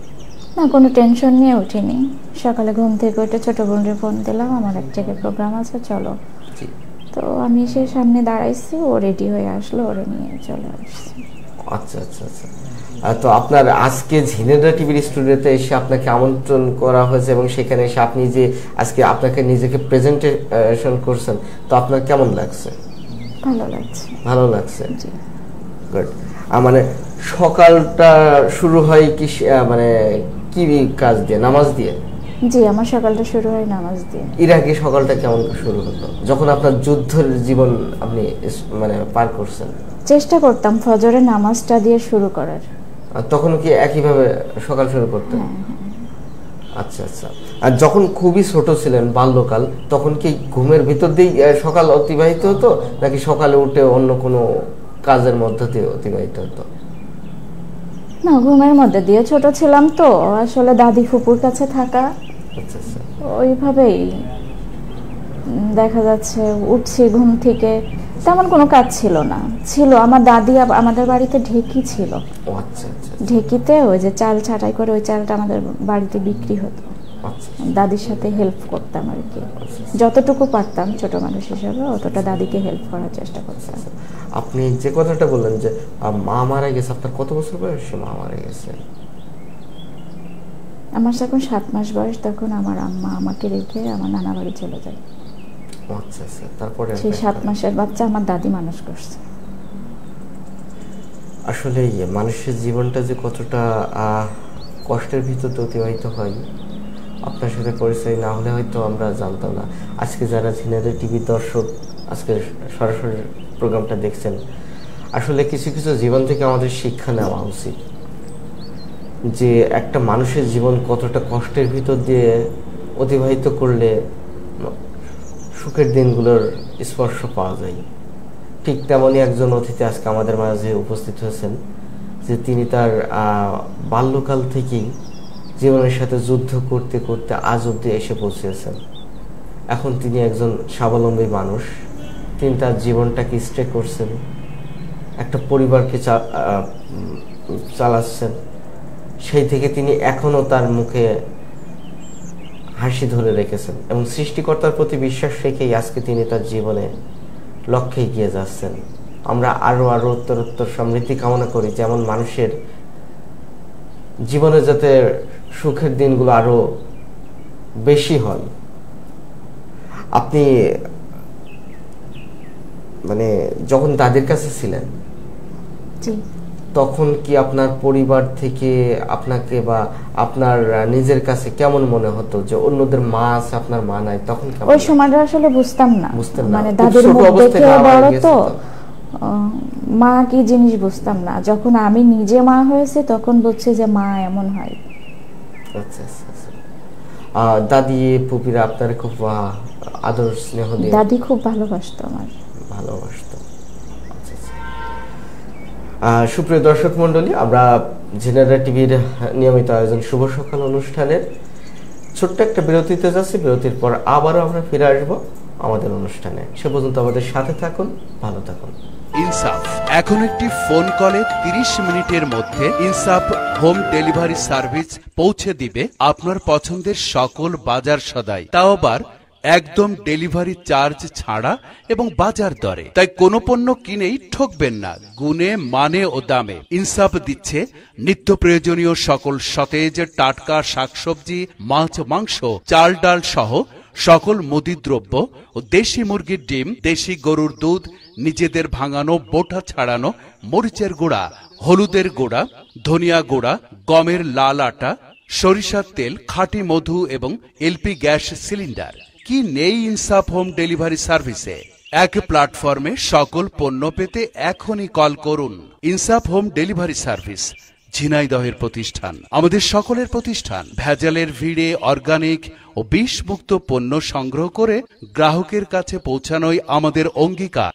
না, কোনো টেনশন নিয়ে উঠিনি। সকালে ঘুম থেকে উঠে ছোট বোনের ফোন দিলাম, আমার এক জায়গায় প্রোগ্রাম আছে, চলো। তো আমি সে সামনে দাঁড়াইছি, ও রেডি হয়ে আসলো, ওরে নিয়ে চলে আসছি। আচ্ছা আচ্ছা আচ্ছা। তো আপনার আজকে ঝিনেদা টিভির স্টুডিওতে এসে আপনাকে আমন্ত্রণ করা হয়েছে, এবং সেখানে এসে আপনি যে আজকে আপনাকে নিজেকে প্রেজেন্টেশন করছেন, তো আপনার কেমন লাগছে? ভালো লাগছে। ভালো লাগছে, গুড। মানে সকালটা শুরু হয় কি মানে কি কাজ দিয়ে? নামাজ দিয়ে? জি, আমার সকালটা শুরু হয় নামাজ দিয়ে। এর আগে সকালটা কেমন শুরু হতো যখন আপনার যুদ্ধের জীবন আপনি মানে পার করছেন? চেষ্টা করতাম ফজরের নামাজটা দিয়ে শুরু করার। তখন কি একইভাবে সকাল শুরু করতেন? আচ্ছা আচ্ছা। আর যখন খুবই ছোট ছিলেন, বাল্যকাল, তখন কি ঘুমের ভিতর দিয়ে সকাল অতিবাহিত হতো, নাকি সকালে উঠে অন্য কোনো কাজের মধ্য দিয়ে অতিবাহিত হতো? না, ঘুমের মধ্যে দিয়ে, ছোট ছিলাম তো, আসলে দাদি ফুপুর কাছে থাকা, ওইভাবেই দেখা যাচ্ছে। উঠছি ঘুম থেকে, তেমন কোনো কাজ ছিল না। ছিল আমার দাদি, আমাদের বাড়িতে ঢেকি ছিল, ঢেকিতে ওই যে চাল ছাটাই করে ওই চালটা আমাদের বাড়িতে বিক্রি হতো, দাদির সাথে হেল্প করতাম আর কি, যতটুকু পারতাম ছোট মানুষ হিসাবে অতটা দাদিকে হেল্প করার চেষ্টা করতাম। আপনি যে কথাটা বললেন যে মা মারা গেছে, আপনার কত বছর বয়সে মা মারা গেছে? আমার যখন 7 মাস বয়স, তখন আমার আম্মা আমাকে রেখে আমার নানা বাড়ি চলে যায়। আচ্ছা আচ্ছা। তারপরে সেই 7 মাসের বাচ্চা আমার দাদি মানুষ করছে। আসলে মানুষের জীবনটা যে কতটা কষ্টের ভিতরে অতিবাহিত হয়। আপনার সাথে পরিচয় না হলে হয়তো আমরা জানতাম না। আজকে যারা ঝিনাইদহ টিভি দর্শক আজকে সরাসরি প্রোগ্রামটা দেখছেন, আসলে কিছু কিছু জীবন থেকে আমাদের শিক্ষা নেওয়া উচিত, যে একটা মানুষের জীবন কতটা কষ্টের ভিতর দিয়ে অতিবাহিত করলে সুখের দিনগুলোর স্পর্শ পাওয়া যায়। ঠিক তেমনই একজন অতিথি আজকে আমাদের মাঝে উপস্থিত হয়েছেন, যে তিনি তার বাল্যকাল থেকেই জীবনের সাথে যুদ্ধ করতে করতে আজ অবধি এসে পৌঁছেছেন। এখন তিনি একজন স্বাবলম্বী মানুষ, তিনি তার জীবনটাকে স্টে করছেন, একটা পরিবারকে চালাচ্ছেন। সেই থেকে তিনি এখনো তার মুখে হাসি ধরে রেখেছেন এবং সৃষ্টিকর্তার প্রতি বিশ্বাস রেখেই আজকে তিনি তার জীবনে লক্ষ্যে এগিয়ে যাচ্ছেন। আমরা আরো আরো উত্তরোত্তর সমৃদ্ধি কামনা করি, যেমন মানুষের জীবনে যাতে সুখের দিনগুলো আরো বেশি হয়। আপনি মানে যখন তাদের কাছে ছিলেন তখন কি আপনার পরিবার থেকে আপনাকে বা আপনার নিজের কাছে কেমন মনে হতো যে অন্যদের মা আছে আপনার মা নাই? তখন ওই সময়টা আসলে বুঝতাম না, মানে দাদির মুখ দেখে বড় তো মা কি জিনিস বুঝতাম না। যখন আমি নিজে মা হয়েছে তখন বুঝছি যে মা এমন হয়। আচ্ছা আচ্ছা। দাদি পুপিরা আপনার খুব আদর স্নেহ দিয়ে? দাদি খুব ভালোবাসতো, আমার ভালোবাসতো। সুপ্রিয় দর্শক মন্ডলী, আমরা ঝিনাইদহ টিভির নিয়মিত আয়োজন শুভ সকাল অনুষ্ঠানের ছোট্ট একটা বিরতিতে যাচ্ছি। বিরতির পর আবারও আমরা ফিরে আসবো আমাদের অনুষ্ঠানে। সে পর্যন্ত আমাদের সাথে থাকুন, ভালো থাকুন। ইনসাফ এখন একটি ফোন কলে 30 মিনিটের মধ্যে ইনসাফ হোম ডেলিভারি সার্ভিস পৌঁছে দিবে আপনার পছন্দের সকল বাজার সদাই, তাও আবার একদম ডেলিভারি চার্জ ছাড়া এবং বাজার দরে। তাই কোনো পণ্য কিনেই ঠকবেন না, গুণে মানে ও দামে। ইনসাফ দিচ্ছে নিত্য প্রয়োজনীয় সকল সতেজ টাটকা শাকসবজি, মাছ, মাংস, চাল ডাল সহ সকল মুদিদ্রব্য ও দেশি মুরগির ডিম, দেশি গরুর দুধ, নিজেদের ভাঙানো বোটা ছাড়ানো মরিচের গুঁড়া, হলুদের গুঁড়া, ধনিয়া গুঁড়া, গমের লাল আটা, সরিষার তেল, খাঁটি মধু এবং এলপি গ্যাস সিলিন্ডার। কি নেই ইনসাফ হোম ডেলিভারি সার্ভিসে? এক প্ল্যাটফর্মে সকল পণ্য পেতে এখনই কল করুন। ইনসাফ হোম ডেলিভারি সার্ভিস ঝিনাইদহের প্রতিষ্ঠান, আমাদের সকলের প্রতিষ্ঠান। ভেজালের ভিড়ে অর্গানিক ও বিষমুক্ত পণ্য সংগ্রহ করে গ্রাহকের কাছে পৌঁছানোই আমাদের অঙ্গীকার।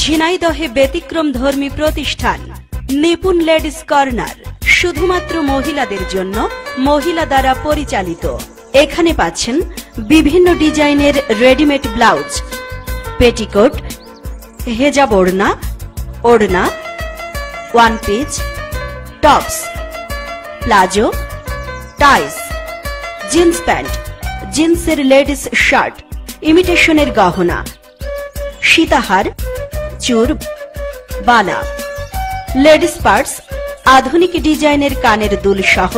ঝিনাইদহে ব্যতিক্রম ধর্মী প্রতিষ্ঠান নিপুণ লেডিস কর্নার, শুধুমাত্র মহিলাদের জন্য, মহিলা দ্বারা পরিচালিত। এখানে পাচ্ছেন বিভিন্ন ডিজাইনের রেডিমেড ব্লাউজ, পেটিকোট, হেজাব ওড়না, ওড়না, ওয়ান পিস, টপস, প্লাজো, টাইস, জিন্স প্যান্ট, জিন্সের লেডিস শার্ট, ইমিটেশনের গহনা, সীতাহার, চুর, বালা, লেডিস পার্টস, আধুনিক ডিজাইনের কানের দুল সহ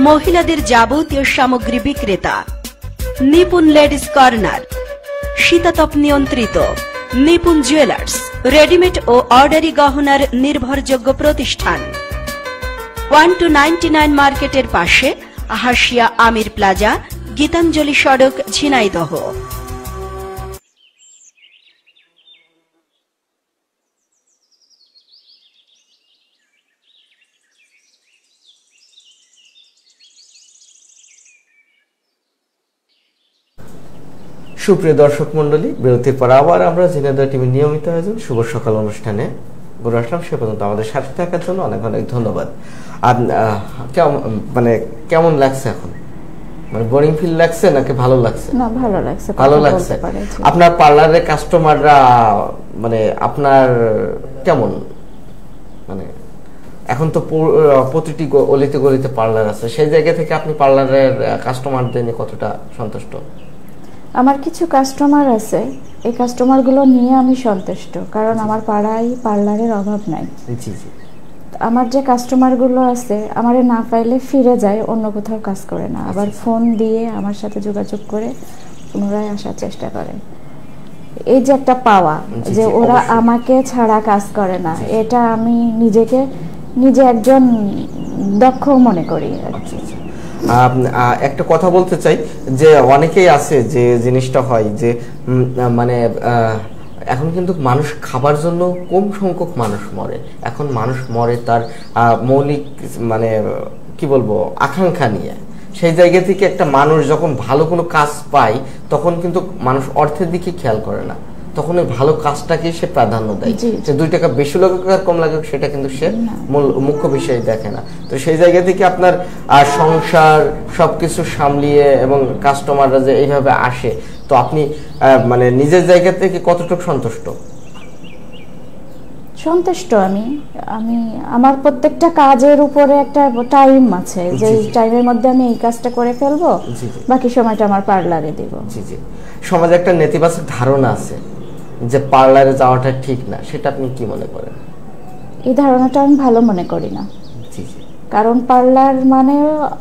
মহিলাদের যাবতীয় সামগ্রী বিক্রেতা। নিপুণ লেডিস কর্নার, শীতাতপ নিয়ন্ত্রিত। নিপুণ জুয়েলার্স, রেডিমেড ও অর্ডারি গহনার নির্ভরযোগ্য প্রতিষ্ঠান। 1299 মার্কেটের পাশে, হাসিয়া আমির প্লাজা, গীতাঞ্জলি সড়ক, ঝিনাইদহ। সুপ্রিয় দর্শক মন্ডলী, বিরতির পর আবার আমরা ঝিনাইদহ টিভির নিয়মিত আয়োজন শুভ সকাল অনুষ্ঠানে ঘুরে আসলাম। সে পর্যন্ত আমাদের সাথে থাকার জন্য অনেক অনেক ধন্যবাদ। আর কেমন লাগছে এখন? মানে বোরিং ফিল লাগছে নাকি ভালো লাগছে? না, ভালো লাগছে। ভালো লাগছে। আপনার পার্লারের কাস্টমাররা মানে আপনার কেমন? মানে এখন তো প্রতিটি অলিতে গলিতে পার্লার আছে, সেই জায়গা থেকে আপনি পার্লারের কাস্টমারদের নিয়ে কতটা সন্তুষ্ট? আমার কিছু কাস্টমার আছে, এই কাস্টমারগুলো নিয়ে আমি সন্তুষ্ট, কারণ আমার পাড়ায় পার্লারের অভাব নাই। জি জি। আমার যে কাস্টমারগুলো আছে আমারে না পাইলে ফিরে যায়, অন্য কোথাও কাজ করে না, আবার ফোন দিয়ে আমার সাথে যোগাযোগ করে পুনরায় আসার চেষ্টা করে। এই যে একটা পাওয়া যে ওরা আমাকে ছাড়া কাজ করে না, এটা আমি নিজে একজন দক্ষ মনে করি। একটা কথা বলতে চাই যে অনেকেই আছে যে জিনিসটা হয় যে মানে এখন কিন্তু মানুষ খাবার জন্য কম সংখ্যক মানুষ মরে, এখন মানুষ মরে তার মৌলিক মানে কি বলবো আকাঙ্ক্ষা নিয়ে। সেই জায়গা থেকে একটা মানুষ যখন ভালো কোনো কাজ পায় তখন কিন্তু মানুষ অর্থের দিকে খেয়াল করে না, তখন ওই ভালো কাজটাকে সে প্রাধান্য দেয়। যে 2 টাকা বেশি লাগুক আর কম লাগুক সেটা কিন্তু সে মুখ্য বিষয় দেখে না। তো সেই জায়গা থেকে আপনার সংসার সবকিছু সামলিয়ে এবং কাস্টমাররা যে এইভাবে আসে, তো আপনি মানে নিজের জায়গা থেকে কতটুকু সন্তুষ্ট? আমি আমার প্রত্যেকটা কাজের উপরে একটা টাইম আছে, যে টাইমের মধ্যে আমি এই কাজটা করে ফেলবো, বাকি সময়টা আমার পার্লারে দিব। জি জি। সমাজে একটা নেতিবাচক ধারণা আছে যে পার্লারে যাওয়াটা ঠিক না, সেটা আপনি কি মনে করেন? এই ধারণাটা আমি ভালো মনে করি না। জি জি। কারণ পার্লার মানে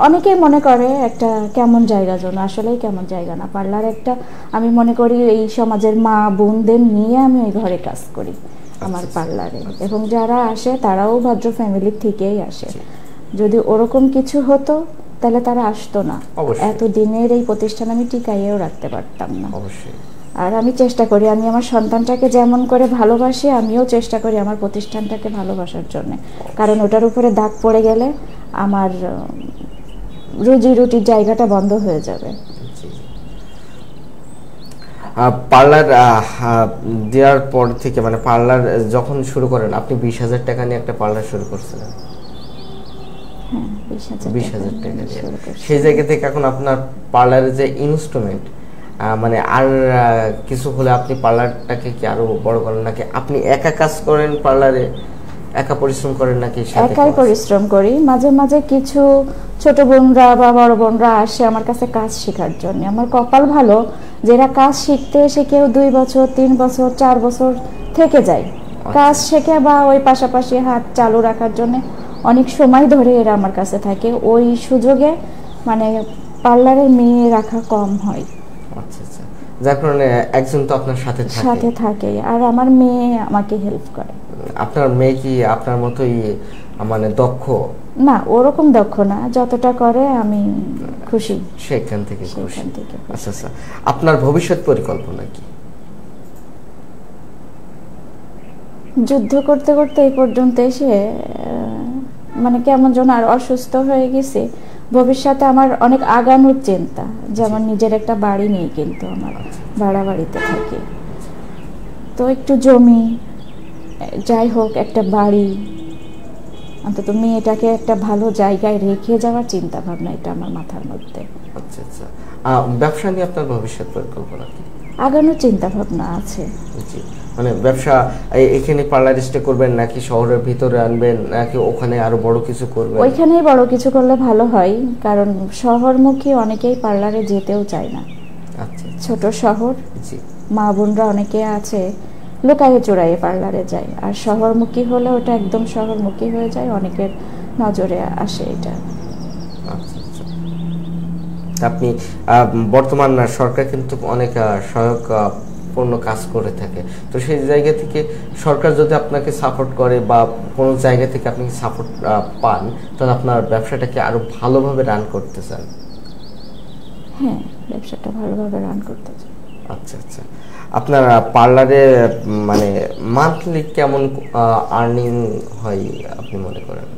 অনেকেই মনে করে একটা কেমন জায়গা, জন্য আসলেই কেমন জায়গা না। পার্লার একটা আমি মনে করি এই সমাজের মা বোনদের নিয়ে আমি ওই ঘরে কাজ করি আমার পার্লারে, এবং যারা আসে তারাও ভদ্র ফ্যামিলির থেকেই আসে। যদি ওরকম কিছু হতো তাহলে তারা আসতো না, এত দিনের এই প্রতিষ্ঠান আমি টিকাইয়েও রাখতে পারতাম না। অবশ্যই। আর আমি চেষ্টা করি, আমি আমার সন্তানটাকে যেমন করে ভালোবাসি আমিও চেষ্টা করি আমার প্রতিষ্ঠানটাকে ভালোবাসার জন্য, কারণ ওটার উপরে দাগ পড়ে গেলে আমার রুজি রুটির জায়গাটা বন্ধ হয়ে যাবে। পার্লার দেওয়ার পর থেকে মানে পার্লার যখন শুরু করেন আপনি 20,000 টাকা নিয়ে একটা পার্লার শুরু করছিলেন। হ্যাঁ, 20,000 টাকা নিয়ে। সেই জায়গা থেকে এখন আপনার পার্লারের যে ইনস্ট্রুমেন্ট মানে আর কিছু হলে আপনি পার্লারটাকে কি আরো বড় করেন, নাকি আপনি একা কাজ করেন পার্লারে, একা পরিশ্রম করেন, নাকি একাই পরিশ্রম করি? মাঝে মাঝে কিছু ছোট বোনরা বা বড় বোনরা আসে আমার কাছে কাজ শেখার জন্য। আমার কপাল ভালো, যারা কাজ শিখতে এসে কেউ 2 বছর 3 বছর 4 বছর থেকে যায় কাজ শেখে, বা ওই পাশাপাশি হাত চালু রাখার জন্য অনেক সময় ধরে এরা আমার কাছে থাকে। ওই সুযোগে মানে পার্লারে মেয়ে রাখা কম হয়। আচ্ছা আচ্ছা, যার কারণে একজন তো আপনার সাথে থাকে, আর আমার মেয়ে আমাকে হেল্প করে। আপনার মেয়ে কি আপনার মতোই মানে দক্ষ? না, ওরকম দক্ষ না, যতটা করে আমি খুশি, সেখান থেকে খুশি। আচ্ছা আচ্ছা, আপনার ভবিষ্যৎ পরিকল্পনা কি? যুদ্ধ করতে করতে এই পর্যন্ত এসে মানে কেমন যেন আর অসুস্থ হয়ে গেছে। ভবিষ্যতে আমার অনেক আগানোর চিন্তা, যেমন নিজের একটা বাড়ি নেই, কিন্তু আমার ভাড়া বাড়িতে থাকি, তো একটু জমি, যাই হোক একটা বাড়ি, অন্তত মেয়েটাকে একটা ভালো জায়গায় রেখে যাওয়ার চিন্তা ভাবনা এটা আমার মাথার মধ্যে। আচ্ছা আচ্ছা, ব্যবসা নিয়ে আপনার ভবিষ্যৎ পরিকল্পনা কি? আগানোর চিন্তা ভাবনা আছে। জি, মানে ব্যবসা এখানে পার্লার স্টে করবেন, নাকি শহরের ভিতরে আনবেন, নাকি ওখানে আরো বড় কিছু করবেন? ওইখানেই বড় কিছু করলে ভালো হয়, কারণ শহরমুখী অনেকেই পার্লারে যেতেও চায় না। আচ্ছা, ছোট শহর, জি, মা বোনরা অনেকে আছে লোকায়ে চোরায়ে পার্লারে যায়, আর শহরমুখী হলে ওটা একদম শহরমুখী হয়ে যায়, অনেকের নজরে আসে এটা। আচ্ছা আচ্ছা, আপনি বর্তমান সরকার কিন্তু অনেক সহায়ক পূর্ণ কাজ করে থাকে, তো সেই জায়গা থেকে সরকার যদি আপনাকে সাপোর্ট করে বা কোনো জায়গা থেকে আপনি সাপোর্ট পান, তাহলে আপনার ব্যবসাটাকে আরো ভালোভাবে রান করতে চান? হ্যাঁ, ব্যবসাটা ভালোভাবে রান করতে চাই। আচ্ছা আচ্ছা, আপনার পার্লারে মানে মান্থলি কেমন আর্নিং হয় আপনি মনে করেন?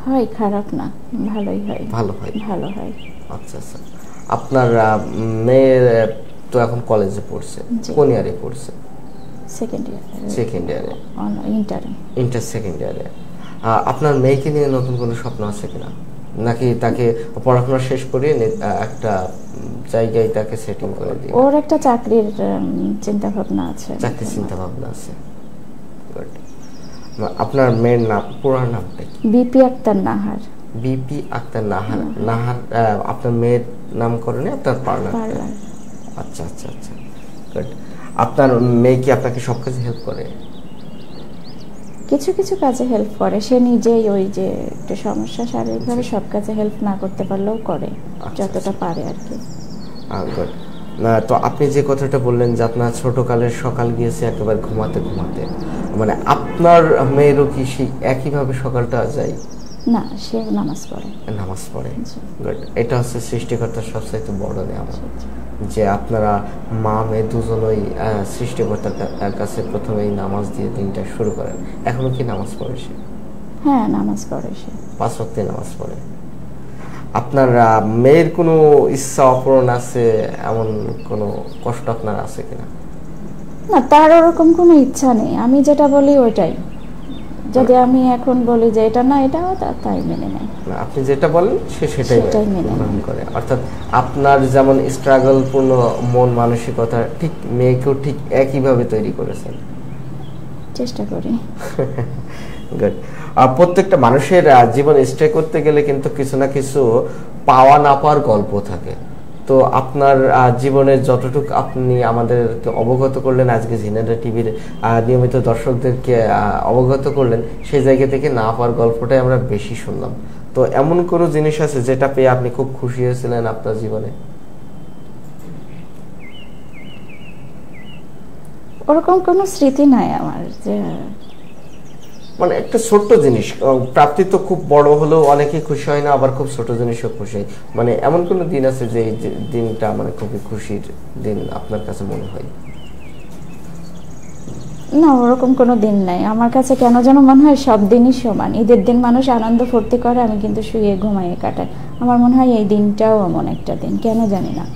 হয়, খারাপ না, ভালোই হয়। ভালো হয়। আচ্ছা আচ্ছা, আপনার মেয়ে তো এখন কলেজে পড়ছে, কোন ইয়ারে পড়ছে? সেকেন্ড ইয়ারে। ইন্টার সেকেন্ড ইয়ারে। আপনার মেয়েকে নিয়ে নতুন কোনো স্বপ্ন আছে কিনা, নাকি তাকে পড়াশোনা শেষ করে একটা জায়গায় তাকে সেটিং করে দিই? ওর একটা চাকরির চিন্তা ভাবনা আছে। আপনার মেয়ের নাম, পুরো নামটা কি? বিপি আক্তার নাহার। বিপি আক্তার নাহার। নাহার আপনার মেয়ের নামকরণে আপনার পার্লার? আচ্ছা আচ্ছা আচ্ছা, গুড। আপনার মেয়ে কি আপনাকে সব কাজে হেল্প করে? কিছু কিছু কাজে হেল্প করে, সে নিজেই ওই যে একটু সমস্যা শারীরিকভাবে সব কাজে হেল্প না করতে পারলেও করে যতটা পারে আর কি। গুড। না তো আপনি যে কথাটা বললেন যে আপনার ছোটকালের সকাল গিয়েছে একেবারে ঘুমাতে ঘুমাতে, মানে আপনার মেয়েরও কি সেই একইভাবে সকালটা যায়? না, সে নামাজ পড়ে। নামাজ পড়ে, গুড। এটা হচ্ছে সৃষ্টিকর্তার সবচাইতে বড় নিয়ামত যে আপনারা মা মেয়ে দুজনই সৃষ্টিকর্তার কাছে প্রথমেই নামাজ দিয়ে দিনটা শুরু করেন। এখনো কি নামাজ পড়ে সে? হ্যাঁ, নামাজ পড়ে সে, 5 ওয়াক্তে নামাজ পড়ে। আপনার মেয়ের কোনো ইচ্ছা অপূরণ আছে, এমন কোনো কষ্ট আপনার আছে কিনা? না, তার ওরকম কোনো ইচ্ছা নেই, আমি যেটা বলি ওইটাই। যদি আমি এখন বলি যে এটা না এটাও, তাই মেনে নেয়। আপনি যেটা বলেন সে সেটাই গ্রহণ করে। অর্থাৎ আপনার যেমন স্ট্রাগল পূর্ণ মন মানসিকতা ঠিক মেয়েকেও ঠিক একইভাবে তৈরি করেছেন। চেষ্টা করি। গুড। প্রত্যেকটা মানুষের জীবন স্টে করতে গেলে কিন্তু কিছু না কিছু পাওয়া না পাওয়ার গল্প থাকে। তো আপনার জীবনের যতটুকু আপনি আমাদেরকে অবগত করলেন, আজকে ঝিনাইদহ টিভির নিয়মিত দর্শকদেরকে অবগত করলেন, সেই জায়গা থেকে না পাওয়ার গল্পটাই আমরা বেশি শুনলাম। তো এমন কোনো জিনিস আছে যেটা পেয়ে আপনি খুব খুশি হয়েছিলেন আপনার জীবনে? ওরকম কোনো স্মৃতি নাই আমার, যে মানে একটা ছোট্ট জিনিস প্রাপ্তি তো খুব বড় হলেও অনেকেই খুশি হয় না, আবার খুব ছোট জিনিসও খুশি হয়। মানে এমন কোনো দিন আছে যে এই দিনটা মানে খুবই খুশির দিন আপনার কাছে মনে হয়? না, ওরকম কোনো দিন নাই আমার কাছে। কেন যেন মনে হয় সব দিনই সমান। ঈদের দিন মানুষ আনন্দ ফুর্তি করে, আমি কিন্তু শুয়ে ঘুমাইয়ে কাটাই। আমার মনে হয় এই দিনটাও এমন একটা দিন, কেন জানি না।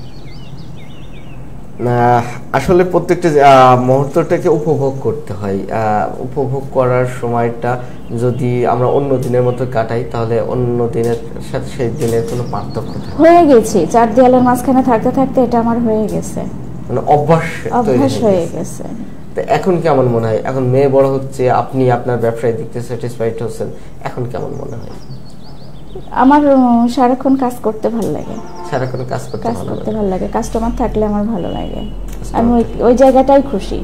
আসলে প্রত্যেকটা মুহূর্তটাকে উপভোগ করতে হয়। উপভোগ করার সময়টা যদি আমরা অন্য দিনের মতো কাটাই, তাহলে অন্য দিনের সাথে সেই দিনের কোনো পার্থক্য থাকে। হয়ে গেছে 4 দেয়ালের মাঝখানে থাকতে থাকতে এটা আমার হয়ে গেছে, মানে অভ্যাস হয়ে গেছে। তো এখন কেমন মনে হয়? এখন মেয়ে বড় হচ্ছে, আপনি আপনার ব্যবসায় দিকতে স্যাটিসফাইড হচ্ছেন, এখন কেমন মনে হয়? আমার সারাক্ষণ কাজ করতে ভালো লাগে। সারাক্ষণ কাজ করতে ভালো লাগে, কাস্টমার থাকলে আমার ভালো লাগে, আমি ওই জায়গাটাই খুশি।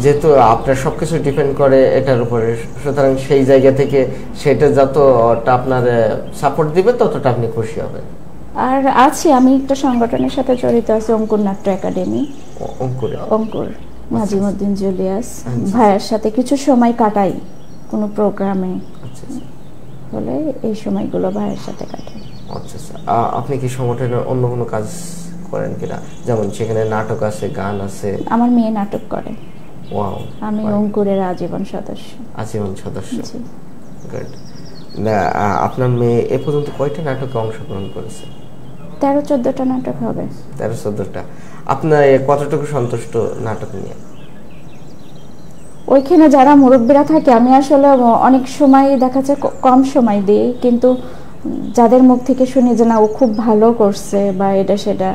যেহেতু আপনার সবকিছু ডিপেন্ড করে এটার উপরে, সুতরাং সেই জায়গা থেকে সেটা যতটা আপনার সাপোর্ট দিবে ততটা আপনি খুশি হবেন। আর আছি, আমি একটা সংগঠনের সাথে জড়িত আছি, অঙ্কুর নাট্য একাডেমি। অঙ্কুর নাজিমউদ্দিন জুলিয়াস ভাইয়ের সাথে কিছু সময় কাটাই কোনো প্রোগ্রামে হলে, এই সময়গুলো ভাইয়ের সাথে কাটাই। আচ্ছা আচ্ছা। আপনি কি সংগঠনের অন্য কোনো কাজ করেন কিনা? যেমন সেখানে নাটক আছে, গান আছে? আমার মেয়ে নাটক করে। ওয়াও। আমি অঙ্কুরের আজীবন সদস্য। গুড। না, আপনার মেয়ে এ পর্যন্ত কয়টা নাটকে অংশগ্রহণ করেছে? 13-14টা নাটক হবে। 13-14টা। আপনার কতটুকু সন্তুষ্ট নাটক নিয়ে? ওইখানে যারা মুরব্বীরা থাকে, আমি আসলে অনেক সময় দেখা যায় কম সময় দিই, কিন্তু যাদের মুখ থেকে শুনি যে না ও খুব ভালো করছে বা এটা সেটা,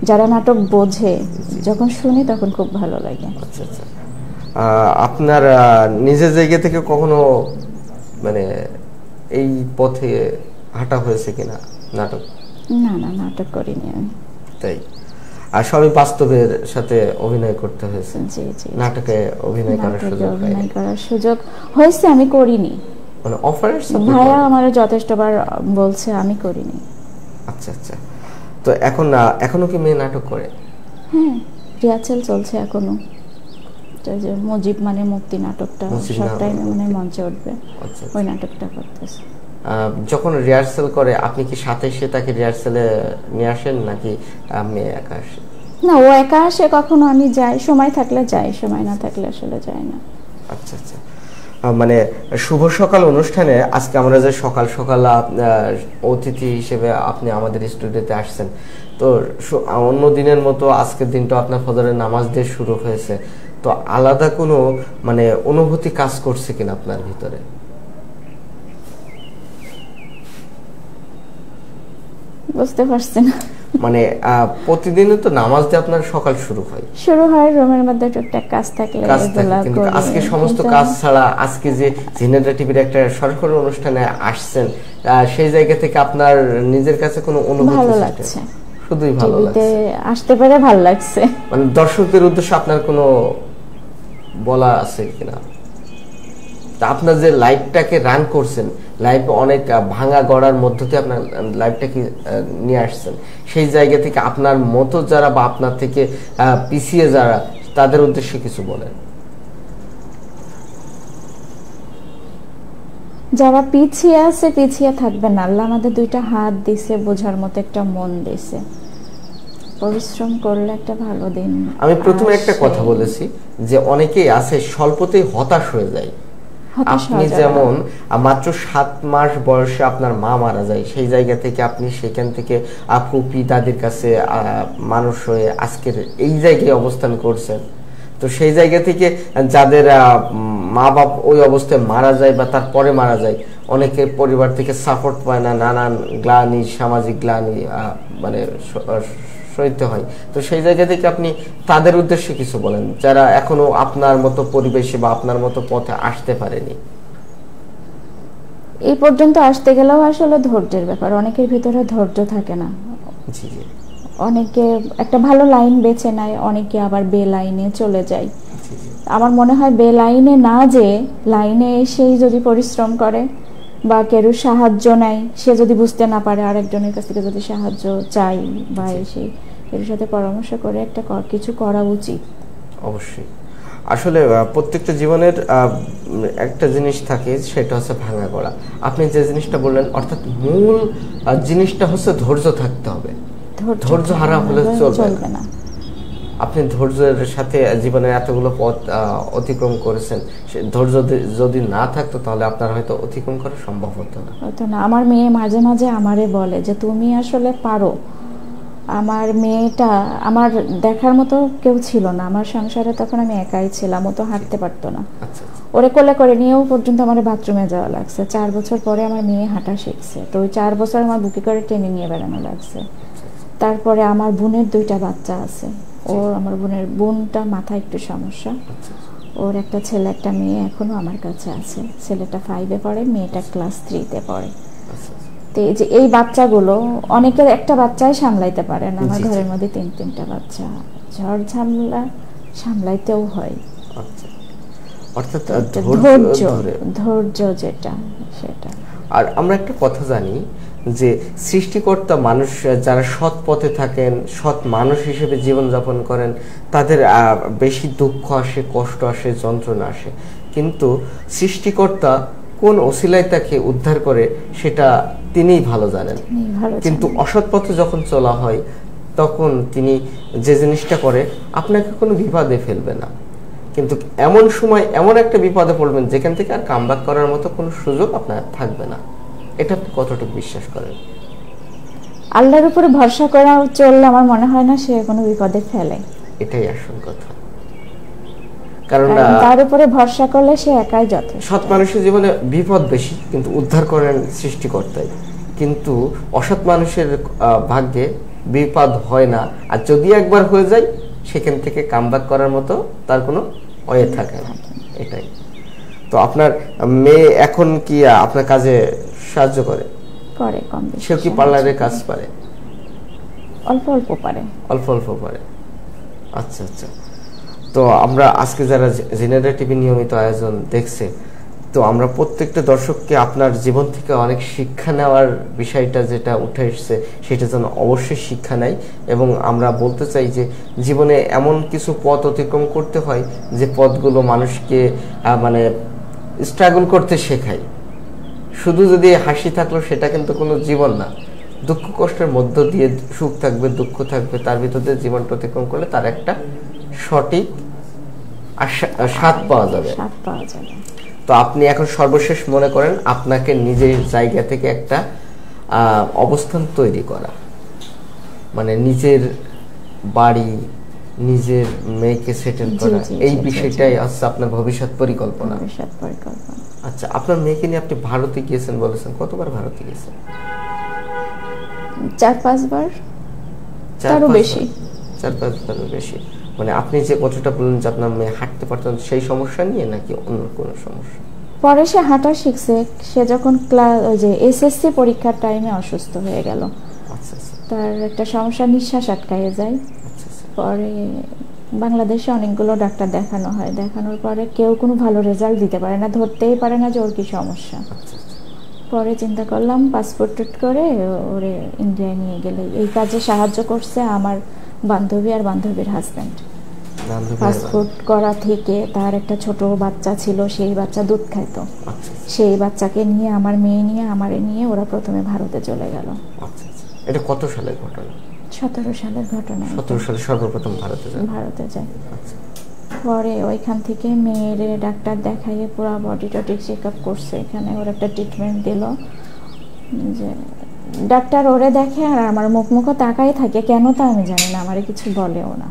যারা নাটক বোঝে, যখন শুনি তখন খুব ভালো লাগে। আচ্ছা আচ্ছা। আপনার নিজের জায়গা থেকে কখনো মানে এই পথে হাঁটা হয়েছে কিনা নাটক? না না, নাটক করিনি আমি। তাই? আর সবই বাস্তবের সাথে অভিনয় করতে হয়েছে? জি জি। নাটকে অভিনয় করার সুযোগ হয়েছে, আমি করিনি। মানে অফারের ভাইয়া আমার যথেষ্টবার বলছে, আমি করিনি। আচ্ছা আচ্ছা। তো এখনো কি মেয়ে নাটক করে? হ্যাঁ, রিহার্সাল চলছে এখনো। যে মুজিব মানে মুক্তি নাটকটা সবটাই মানে মঞ্চে উঠবে, ওই নাটকটা করতেছে। যখন রিহার্সাল করে আপনি কি সাথে এসে তাকে রিহার্সালে নিয়ে আসেন নাকি মেয়ে একা আসে? না, ও একা আসে, কখনো আমি যাই, সময় থাকলে যাই, সময় না থাকলে আসলে যাই না। আচ্ছা আচ্ছা। মানে শুভ সকাল অনুষ্ঠানে আজকে আমরা যে সকাল সকাল অতিথি হিসেবে আপনি আমাদের স্টুডিওতে আসছেন, তো অন্য দিনের মতো আজকের দিনটা আপনার ফজরের নামাজ দিয়ে শুরু হয়েছে, তো আলাদা কোনো মানে অনুভূতি কাজ করছে কিনা আপনার ভিতরে? বুঝতে পারছি না। মানে প্রতিদিনই তো নামাজ দিয়ে আপনার সকাল শুরু হয়, রুমের মধ্যে টুকটাক কাজ থাকলে, কিন্তু আজকে সমস্ত কাজ ছাড়া আজকে যে ঝিনাইদহ টিভির একটা সরকারি অনুষ্ঠানে আসছেন, সেই জায়গা থেকে আপনার নিজের কাছে কোনো অনুভূতি? ভালো লাগছে, শুধুই ভালো লাগছে, আসতে পেরে ভালো লাগছে। মানে দর্শকদের উদ্দেশ্যে আপনার কোনো বলা আছে কিনা? তা আপনার যে লাইফটাকে রান করছেন, লাইফে অনেক ভাঙা গড়ার মধ্য দিয়ে আপনার লাইফটাকে নিয়ে আসছেন, সেই জায়গা থেকে আপনার মতো যারা বা আপনার থেকে পিছিয়ে যারা, তাদের উদ্দেশ্যে কিছু বলেন। যারা পিছিয়ে আছে পিছিয়ে থাকবে না, আল্লাহ আমাদের দুইটা হাত দিছে, বোঝার মতো একটা মন দিছে, পরিশ্রম করলে একটা ভালো দিন। আমি প্রথমে একটা কথা বলেছি যে অনেকেই আছে স্বল্পতেই হতাশ হয়ে যায়। আপনি যেমন মাত্র 7 মাস বয়সে আপনার মা মারা যায়, সেই জায়গা থেকে আপনি সেখান থেকে ফুপি দাদির কাছে মানুষ হয়ে আজকের এই জায়গায় অবস্থান করছেন। তো সেই জায়গা থেকে যাদের মা বাপ ওই অবস্থায় মারা যায় বা তারপরে মারা যায়, অনেকে পরিবার থেকে সাপোর্ট পায় না, নানান গ্লানি, সামাজিক গ্লানি মানে সইতে হয়। তো সেই জায়গা থেকে আপনি তাদের উদ্দেশ্যে কিছু বলেন যারা এখনো আপনার মতো পরিবেশে বা আপনার মতো পথে আসতে পারেনি। এই পর্যন্ত আসতে গেলেও আসলে ধৈর্যের ব্যাপার, অনেকের ভিতরে ধৈর্য থাকে না। জি জি। অনেকে একটা ভালো লাইন বেছে নেয়, অনেকে আবার বে লাইনে চলে যায়। আমার মনে হয় বে লাইনে না যে লাইনে এসেই যদি পরিশ্রম করে বা কেউ সাহায্য নেয়, সে যদি বুঝতে না পারে আরেকজনের কাছ থেকে যদি সাহায্য চাই বা এসে এর সাথে পরামর্শ করে একটা কিছু করা উচিত। অবশ্যই। আসলে প্রত্যেকটা জীবনের একটা জিনিস থাকে, সেটা হচ্ছে ভাঙা গড়া। আপনি যে জিনিসটা বললেন, অর্থাৎ মূল জিনিসটা হচ্ছে ধৈর্য থাকতে হবে। ধৈর্য হারা হলে চলবে না। আপনি ধৈর্যের সাথে জীবনে এতগুলো পথ অতিক্রম করেছেন, ধৈর্য যদি না থাকতো তাহলে আপনার হয়তো অতিক্রম করা সম্ভব হতো না। আমার মেয়ে মাঝে মাঝে আমারে বলে যে তুমি আসলে পারো। আমার মেয়েটা, আমার দেখার মতো কেউ ছিল না আমার সংসারে, তখন আমি একাই ছিলাম, ও তো হাঁটতে পারতো না। ওরে কোলে করে নিয়েও পর্যন্ত আমার বাথরুমে যাওয়া লাগছে। 4 বছর পরে আমার মেয়ে হাঁটা শিখছে, তো ওই 4 বছর আমার বুকে করে টেনে নিয়ে বেড়ানো লাগছে। তারপরে আমার বোনের 2টা বাচ্চা আছে, ওর আমার বোনটা মাথায় একটু সমস্যা, ওর একটা ছেলে একটা মেয়ে এখনো আমার কাছে আছে। ছেলেটা 5-এ পড়ে, মেয়েটা ক্লাস 3-তে পড়ে। তো এই যে এই বাচ্চাগুলো, অনেকের একটা বাচ্চাই সামলাইতে পারে না, আমার ঘরের মধ্যে 3-3টা বাচ্চা, ঝড় ঝামেলা সামলাইতেও হয়। অর্থাৎ ধৈর্য যেটা সেটা। আর আমরা একটা কথা জানি যে সৃষ্টিকর্তা মানুষ যারা সৎ পথে থাকেন, সৎ মানুষ হিসেবে জীবনযাপন করেন, তাদের বেশি দুঃখ আসে, কষ্ট আসে, যন্ত্রণা আসে, কিন্তু সৃষ্টিকর্তা কোন ওসিলায় তাকে উদ্ধার করে সেটা তিনিই ভালো জানেন। কিন্তু অসৎ পথে যখন চলা হয়, তখন তিনি যে জিনিসটা করে আপনাকে কোনো বিপদে ফেলবে না, কিন্তু এমন সময় এমন একটা বিপদে পড়বেন যেখান থেকে আর কামব্যাক করার মতো কোনো সুযোগ আপনার থাকবে না। এটা আপনি কতটুকু বিশ্বাস করেন? আল্লাহর উপরে ভরসা করে চললে আমার মনে হয় না সে কোনো বিপদে ফেলে। এটাই আসল কথা, কারণ তার উপরে ভরসা করলে সে একাই যথেষ্ট। সৎ মানুষের জীবনে বিপদ বেশি, কিন্তু উদ্ধার করেন সৃষ্টিকর্তাই। কিন্তু অসৎ মানুষের ভাগ্যে বিপদ হয় না, আর যদি একবার হয়ে যায় সেখান থেকে কামব্যাক করার মতো তার কোনো ওয়ে থাকে না। এটাই তো। আপনার মেয়ে এখন কি আপনার কাজে সাহায্য করে? কম বেশি। সে কি পার্লারের কাজ পারে? অল্প অল্প পারে। অল্প অল্প পারে। আচ্ছা আচ্ছা। তো আমরা আজকে যারা জেনারেল টিভি নিয়মিত আয়োজন দেখছে, তো আমরা প্রত্যেকটা দর্শককে আপনার জীবন থেকে অনেক শিক্ষা নেওয়ার বিষয়টা যেটা উঠে এসছে, সেটা যেন অবশ্যই শিক্ষা নেয়। এবং আমরা বলতে চাই যে জীবনে এমন কিছু পথ অতিক্রম করতে হয় যে পথগুলো মানুষকে মানে স্ট্রাগল করতে শেখায়। শুধু যদি হাসি থাকলো সেটা কিন্তু কোনো জীবন না। দুঃখ কষ্টের মধ্য দিয়ে সুখ থাকবে, দুঃখ থাকবে, তার ভিতর দিয়ে জীবনটা অতিক্রম করলে তার একটা সঠিক স্বাদ পাওয়া যাবে। তো আপনি এখন সর্বশেষ মনে করেন আপনাকে নিজের জায়গা থেকে একটা অবস্থান তৈরি করা, মানে নিজের বাড়ি, নিজের মেয়েকে সেটেল করা, এই বিষয়টাই আছে আপনার ভবিষ্যৎ পরিকল্পনা। আচ্ছা, আপনার মেয়েকে নিয়ে আপনি ভারতে গিয়েছেন বলেছেন, কতবার ভারতে গিয়েছেন? 4-5 বার, তারও বেশি। 4-5 বারের বেশি। মানে আপনি যে কথাটা বললেন যে আপনার মেয়ে হাঁটতে পারতেন, সেই সমস্যা নিয়ে নাকি অন্য কোনো সমস্যা? পরে সে হাঁটা শিখছে। সে যখন এসএসসি পরীক্ষার টাইমে অসুস্থ হয়ে গেল। আচ্ছা আচ্ছা। তার একটা সমস্যা, নিঃশ্বাস আটকায় যায়। পরে বাংলাদেশে অনেকগুলো ডাক্তার দেখানো হয়, দেখানোর পরে কেউ কোনো ভালো রেজাল্ট দিতে পারে না, ধরতেই পারে না যে ওর কি সমস্যা। পরে চিন্তা করলাম পাসপোর্ট করে ওরে ইন্ডিয়ায় নিয়ে গেলে। এই কাজে সাহায্য করছে আমার বান্ধবী আর বান্ধবীর হাজব্যান্ড। পাসপোর্ট করা থেকে তার একটা ছোট বাচ্চা ছিল, সেই বাচ্চা দুধ খাইতো, সেই বাচ্চাকে নিয়ে আমার মেয়ে নিয়ে আমারে নিয়ে ওরা প্রথমে ভারতে চলে গেল। এটা কত সালের ঘটনা? 17 সালের ঘটনা। 17 সালে সর্বপ্রথম ভারতে যায়। পরে ওইখান থেকে মেয়েরে ডাক্তার দেখাইয়ে পুরো বডি টডি চেক আপ করছে, এখানে ওর একটা ট্রিটমেন্ট দিল। যে ডাক্তার ওরে দেখে আর আমার মুখ তাকাই থাকে, কেন তা আমি জানি না, আমারে কিছু বলেও না।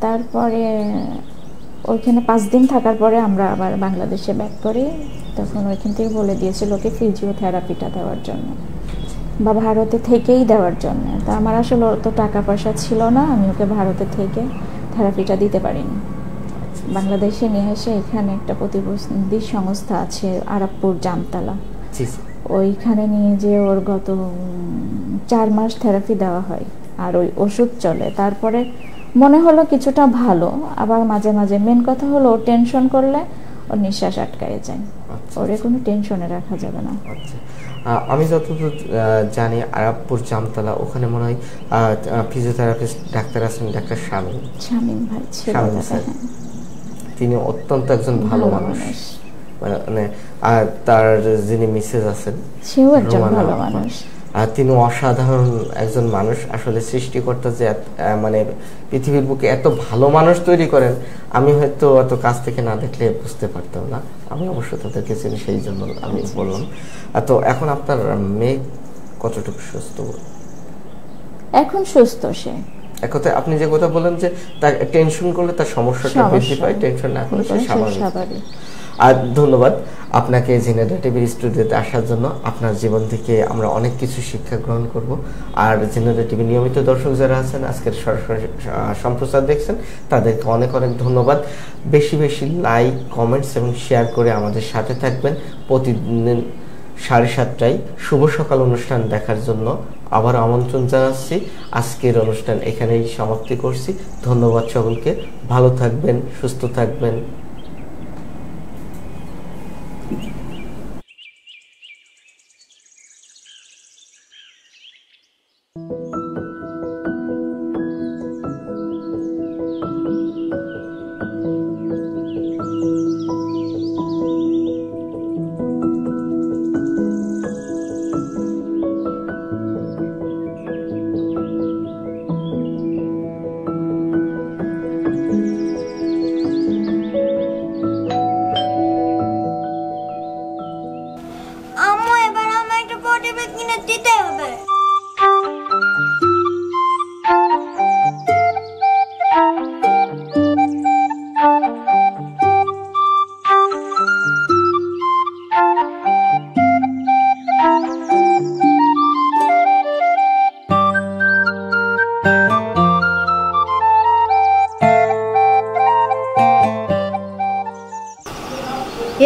তারপরে ওইখানে 5 দিন থাকার পরে আমরা আবার বাংলাদেশে ব্যাক করি। তখন ওইখান থেকে বলে দিয়েছিল ওকে ফিজিওথেরাপিটা দেওয়ার জন্য বা ভারতে থেকেই দেওয়ার জন্য। তা আমার আসলে তো টাকা পয়সা ছিল না, আমি ওকে ভারতে থেকে থেরাপিটা দিতে পারিনি। বাংলাদেশে নিয়ে এসে এখানে একটা প্রতিবন্ধী সংস্থা আছে আরাপপুর জামতলা, ওইখানে নিয়ে যে ওর গত 4 মাস থেরাপি দেওয়া হয় আর ওই ওষুধ চলে। তারপরে মনে হলো কিছুটা ভালো, আবার মাঝে মাঝে মেন কথা হলো ওর টেনশন করলে ওর নিঃশ্বাস আটকায় যায়, ওরে কোনো টেনশনে রাখা যাবে না। আমি যতদূর জানি আরাপপুর জামতলা ওখানে মনে হয় ফিজিওথেরাপিস্ট ডাক্তার আছেন ডাক্তার শামীম ভাই, তিনি অত্যন্ত একজন ভালো মানুষ, মানে আর তার যিনি মিসেস আছেন সেও একজন ভালো মানুষ, আর তিনি অসাধারণ একজন মানুষ। আসলে সৃষ্টিকর্তা যে মানে পৃথিবীর বুকে এত ভালো মানুষ তৈরি করেন, আমি হয়তো অত কাছ থেকে না দেখলে বুঝতে পারতাম না। আমি অবশ্য তাদেরকে চিনি, সেই জন্য আমি বললাম। তো এখন আপনার মেয়ে কতটুকু সুস্থ? এখন সুস্থ সে। একথা আপনি যে কথা বলেন যে তার টেনশন করলে তার সমস্যাটা বৃদ্ধি পায়, টেনশন না করলে সে স্বাভাবিক। আর ধন্যবাদ আপনাকে জেনেরা টিভির স্টুডিওতে আসার জন্য। আপনার জীবন থেকে আমরা অনেক কিছু শিক্ষা গ্রহণ করব। আর জেনেরা টিভি নিয়মিত দর্শক যারা আছেন, আজকের সরাসরি সম্প্রচার দেখছেন, তাদেরকে অনেক অনেক ধন্যবাদ। বেশি বেশি লাইক, কমেন্টস এবং শেয়ার করে আমাদের সাথে থাকবেন। প্রতিদিন 7:30টায় শুভ সকাল অনুষ্ঠান দেখার জন্য আবার আমন্ত্রণ জানাচ্ছি। আজকের অনুষ্ঠান এখানেই সমাপ্তি করছি। ধন্যবাদ সকলকে। ভালো থাকবেন, সুস্থ থাকবেন।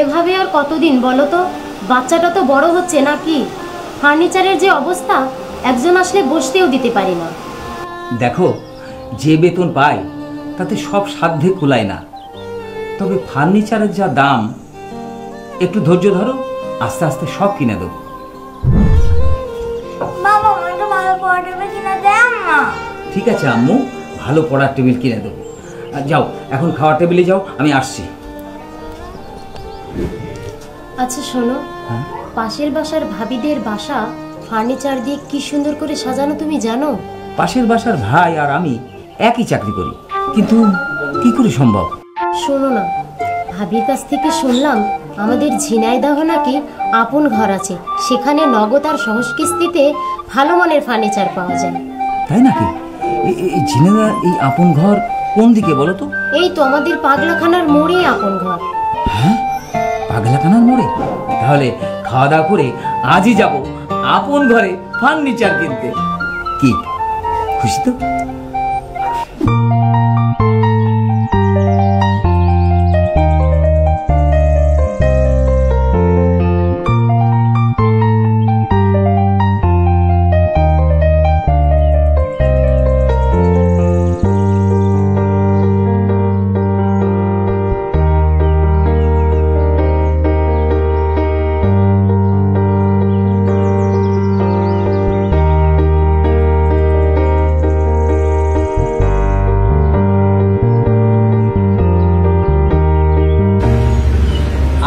এভাবে আর কতদিন বলো তো? বাচ্চাটা তো বড় হচ্ছে নাকি? ফার্নিচারের যে অবস্থা, একজন আসলে বসতেও দিতে পারি না। দেখো, যে বেতন পাই তাতে সব সাধ্যে কুলায় না। তবে ফার্নিচারের যা দাম, একটু ধৈর্য ধরো, আস্তে আস্তে সব কিনে দেবো। ঠিক আছে আম্মু, ভালো পড়ার টেবিল কিনে দেবো। যাও এখন খাওয়ার টেবিলে যাও, আমি আসছি। আচ্ছা শোনো, পাশের বাসার ভাবিদের বাসা ফার্নিচার দিয়ে কি সুন্দর করে সাজানো, তুমি জানো? পাশের বাসার ভাই আর আমি একই চাকরি করি, কিন্তু কি করে সম্ভব? শোনো না, ভাবির কাছ থেকে শুনলাম আমাদের ঝিনাইদহ নাকি আপন ঘর আছে, সেখানে নগদ আর সহজ কিস্তিতে ভালো মানের ফার্নিচার পাওয়া যায়। তাই নাকি? ঝিনাইদহ এই আপন ঘর কোন দিকে বলো তো? এই তো আমাদের পাগলাখানার মোড়ে আপন ঘর। হ্যাঁ, পাগলাখানার মোড়ে? তাহলে খাওয়া দাওয়া করে আজই যাব আপন ঘরে ফার্নিচার কিনতে। কি খুশি তো?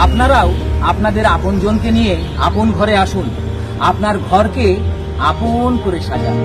আপনারাও আপনাদের আপনজনকে নিয়ে আপন ঘরে আসুন, আপনার ঘরকে আপন করে সাজান।